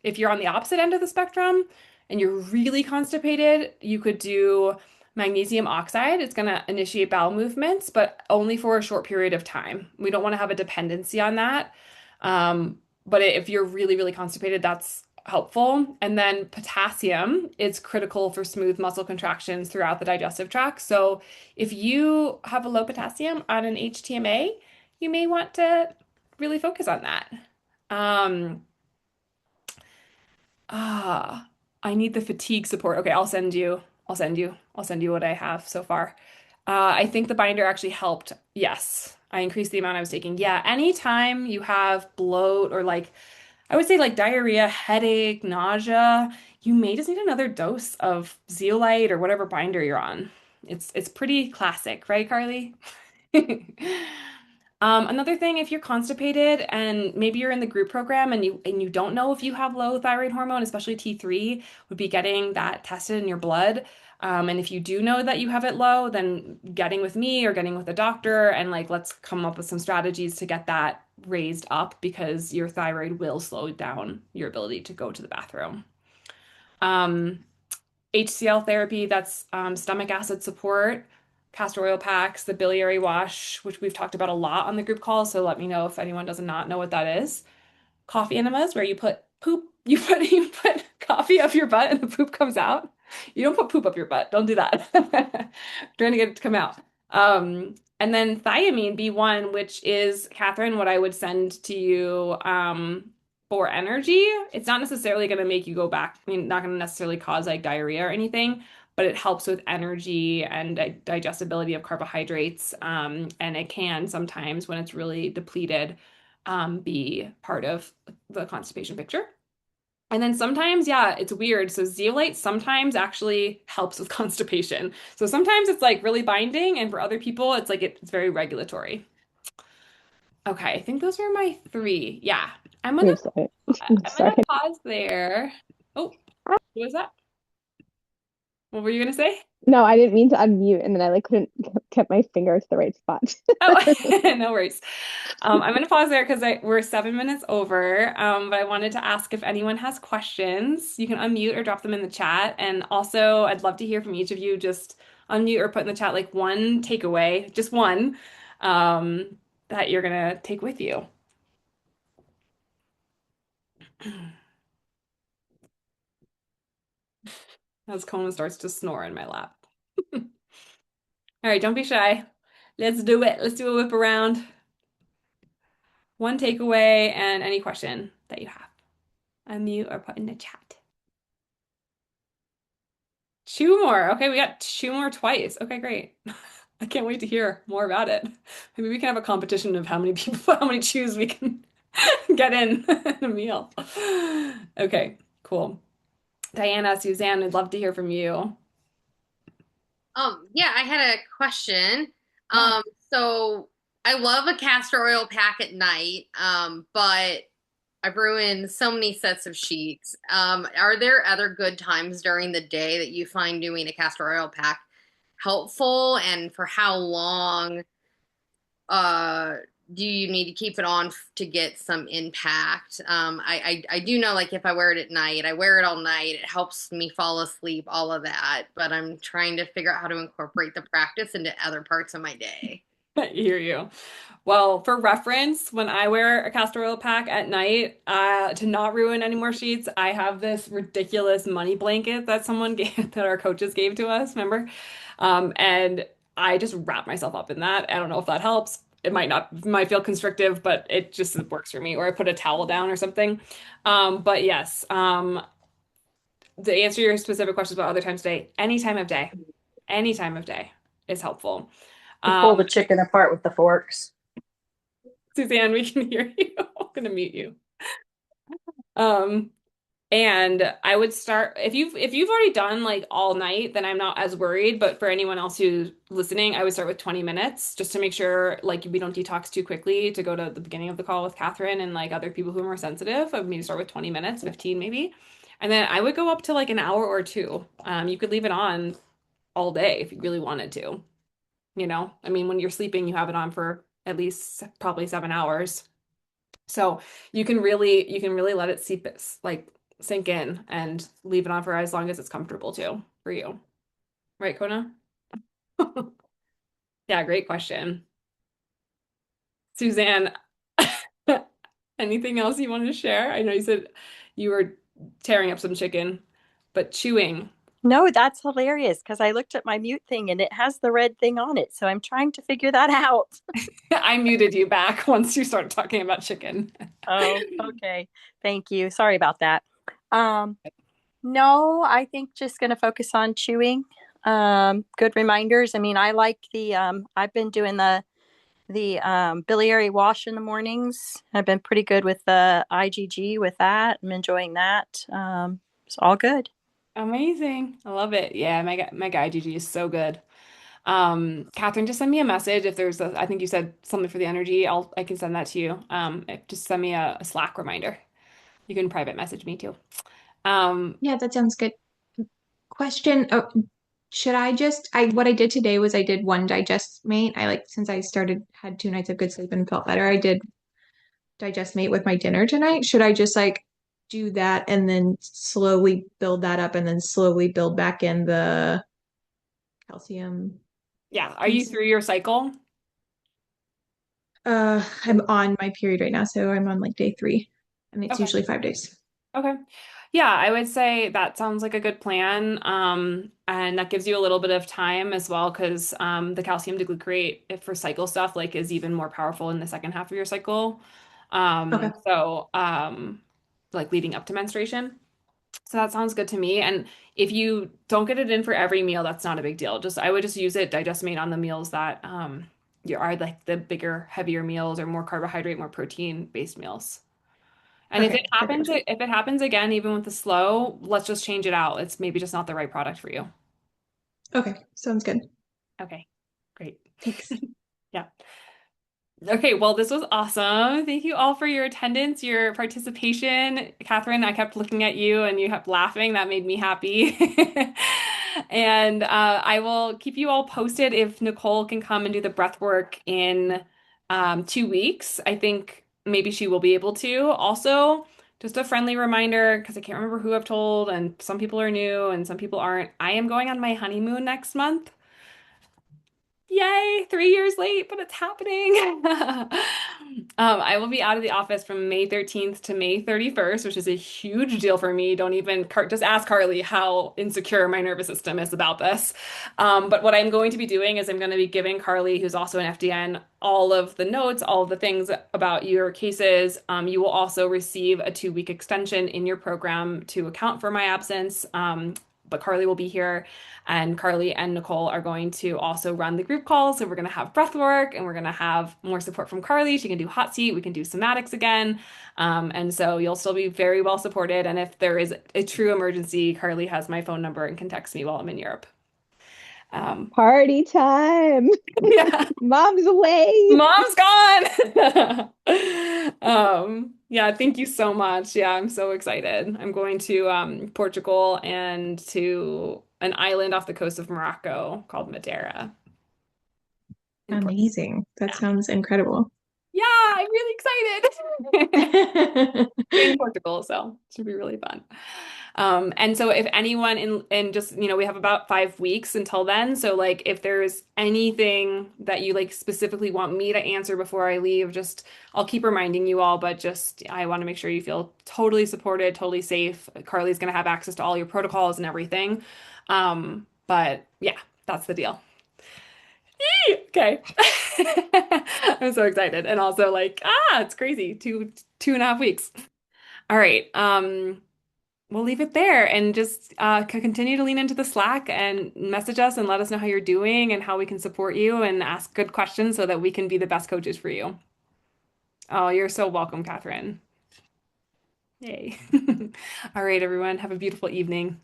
[SPEAKER 1] if you're on the opposite end of the spectrum and you're really constipated, you could do magnesium oxide. It's going to initiate bowel movements, but only for a short period of time. We don't want to have a dependency on that. But if you're really, really constipated, that's helpful. And then potassium is critical for smooth muscle contractions throughout the digestive tract. So if you have a low potassium on an HTMA, you may want to really focus on that. Um, I need the fatigue support. Okay, I'll send you what I have so far. I think the binder actually helped. Yes, I increased the amount I was taking. Yeah, anytime you have bloat or like, I would say like diarrhea, headache, nausea, you may just need another dose of zeolite or whatever binder you're on. It's pretty classic, right, Carly? Another thing, if you're constipated and maybe you're in the group program and you don't know if you have low thyroid hormone, especially T3, would be getting that tested in your blood. And if you do know that you have it low, then getting with me or getting with a doctor and like let's come up with some strategies to get that raised up because your thyroid will slow down your ability to go to the bathroom. Um, HCl therapy, that's stomach acid support, castor oil packs, the biliary wash, which we've talked about a lot on the group call. So let me know if anyone does not know what that is. Coffee enemas, where you put poop, you put coffee up your butt and the poop comes out. You don't put poop up your butt. Don't do that. Trying to get it to come out. And then thiamine B1, which is, Catherine, what I would send to you for energy. It's not necessarily going to make you go back. I mean, not going to necessarily cause like diarrhea or anything, but it helps with energy and digestibility of carbohydrates. And it can sometimes, when it's really depleted, be part of the constipation picture. And then sometimes, yeah, it's weird. So zeolite sometimes actually helps with constipation. So sometimes it's like really binding, and for other people, it's like it's very regulatory. Okay, I think those are my three. Yeah, I'm gonna
[SPEAKER 6] I'm sorry.
[SPEAKER 1] I'm
[SPEAKER 6] I'm
[SPEAKER 1] gonna
[SPEAKER 6] sorry.
[SPEAKER 1] pause there. Oh, what was that? What were you gonna say?
[SPEAKER 6] No, I didn't mean to unmute, and then I like couldn't get my finger to the right spot.
[SPEAKER 1] Oh, no worries. I'm going to pause there because we're 7 minutes over. But I wanted to ask if anyone has questions. You can unmute or drop them in the chat. And also, I'd love to hear from each of you. Just unmute or put in the chat like one takeaway, just one, that you're going to take with you. As Conan starts to snore in my lap. All right, don't be shy. Let's do it. Let's do a whip around. one takeaway, and any question that you have. Unmute or put in the chat. Chew more. Okay, we got chew more twice. Okay, great. I can't wait to hear more about it. Maybe we can have a competition of how many people, how many chews we can get in a meal. Okay, cool. Diana, Suzanne, I'd love to hear from you.
[SPEAKER 7] Yeah, I had a question.
[SPEAKER 1] Yeah.
[SPEAKER 7] Um, so I love a castor oil pack at night, but I've ruined so many sets of sheets. Are there other good times during the day that you find doing a castor oil pack helpful, and for how long uh do you need to keep it on to get some impact? I do know, like, if I wear it at night, I wear it all night, it helps me fall asleep, all of that, but I'm trying to figure out how to incorporate the practice into other parts of my day.
[SPEAKER 1] I hear you. Well, for reference, when I wear a castor oil pack at night, to not ruin any more sheets, I have this ridiculous money blanket that someone gave, that our coaches gave to us, remember? And I just wrap myself up in that. I don't know if that helps. It might not, might feel constrictive, but it just works for me. Or I put a towel down or something. But yes, to answer your specific questions about other times of day, any time of day is helpful.
[SPEAKER 2] You pull
[SPEAKER 1] Um,
[SPEAKER 2] the chicken apart with the forks.
[SPEAKER 1] Suzanne, we can hear you. I'm gonna mute you. Um, and I would start if you've already done like all night, then I'm not as worried. But for anyone else who's listening, I would start with 20 minutes just to make sure like we don't detox too quickly to go to the beginning of the call with Catherine and like other people who are more sensitive. I would maybe start with 20 minutes, 15 maybe. And then I would go up to like an hour or two. You could leave it on all day if you really wanted to. I mean, when you're sleeping, you have it on for at least probably 7 hours. So you can really let it like sink in and leave it on for as long as it's comfortable too for you. Right, Kona? Yeah, great question. Suzanne, anything else you wanted to share? I know you said you were tearing up some chicken, but chewing.
[SPEAKER 2] No, that's hilarious because I looked at my mute thing and it has the red thing on it. So I'm trying to figure that out.
[SPEAKER 1] I muted you back once you started talking about chicken.
[SPEAKER 2] Oh, okay. Thank you. Sorry about that. Um, no, I think just going to focus on chewing. Good reminders. I mean, I like I've been doing the biliary wash in the mornings. I've been pretty good with the IgG with that. I'm enjoying that. It's all good.
[SPEAKER 1] Amazing. I love it. Yeah, Mega IgG is so good. Catherine, just send me a message if there's I think you said something for the energy. I can send that to you. Just send me a Slack reminder. You can private message me too. Um,
[SPEAKER 5] Yeah, that sounds good. Question, oh, should I just I what I did today was I did one digest mate. I like since I started had 2 nights of good sleep and felt better. I did digest mate with my dinner tonight. Should I just like do that and then slowly build that up and then slowly build back in the calcium
[SPEAKER 1] yeah, are you
[SPEAKER 5] piece?
[SPEAKER 1] through your cycle?
[SPEAKER 5] I'm on my period right now, so I'm on like day 3, and it's
[SPEAKER 1] Okay.
[SPEAKER 5] usually 5 days.
[SPEAKER 1] Okay. Yeah, I would say that sounds like a good plan. And that gives you a little bit of time as well, because the calcium diglucarate if for cycle stuff like is even more powerful in the second half of your cycle.
[SPEAKER 5] Okay.
[SPEAKER 1] Like leading up to menstruation. So that sounds good to me. And if you don't get it in for every meal, that's not a big deal. Just I would just use it digestmate on the meals that you are like the bigger, heavier meals or more carbohydrate, more protein based meals. And
[SPEAKER 5] Okay. Perfect.
[SPEAKER 1] if it happens again, even with the slow, let's just change it out. It's maybe just not the right product for you.
[SPEAKER 5] Okay. Sounds good.
[SPEAKER 1] Okay, great.
[SPEAKER 5] Thanks.
[SPEAKER 1] Yeah. Okay, well, this was awesome. Thank you all for your attendance, your participation. Catherine, I kept looking at you and you kept laughing. That made me happy. And I will keep you all posted if Nicole can come and do the breath work in 2 weeks. I think maybe she will be able to. Also, just a friendly reminder, because I can't remember who I've told, and some people are new and some people aren't. I am going on my honeymoon next month. Yay, 3 years late, but it's happening. I will be out of the office from May 13th to May 31st, which is a huge deal for me. Don't even just ask Carly how insecure my nervous system is about this. But what I'm going to be doing is I'm going to be giving Carly, who's also an FDN, all of the notes, all of the things about your cases. You will also receive a 2-week extension in your program to account for my absence. But Carly will be here, and Carly and Nicole are going to also run the group calls. So we're going to have breath work, and we're going to have more support from Carly. She can do hot seat. We can do somatics again. And so you'll still be very well supported. And if there is a true emergency, Carly has my phone number and can text me while I'm in Europe.
[SPEAKER 6] Party time.
[SPEAKER 1] Yeah.
[SPEAKER 6] Mom's away.
[SPEAKER 1] Mom's gone. Yeah, thank you so much. Yeah, I'm so excited. I'm going to Portugal and to an island off the coast of Morocco called Madeira.
[SPEAKER 5] Amazing. That
[SPEAKER 1] Yeah.
[SPEAKER 5] sounds incredible.
[SPEAKER 1] Yeah, I'm really excited. In Portugal, so it should be really fun. And so if anyone in just, we have about 5 weeks until then. So like if there's anything that you like specifically want me to answer before I leave, just I'll keep reminding you all, but just I want to make sure you feel totally supported, totally safe. Carly's gonna have access to all your protocols and everything. But yeah, that's the deal. Okay. I'm so excited. And also like, it's crazy. 2.5 weeks. All right. We'll leave it there and just continue to lean into the Slack and message us and let us know how you're doing and how we can support you and ask good questions so that we can be the best coaches for you. Oh, you're so welcome, Catherine. Yay. All right, everyone. Have a beautiful evening.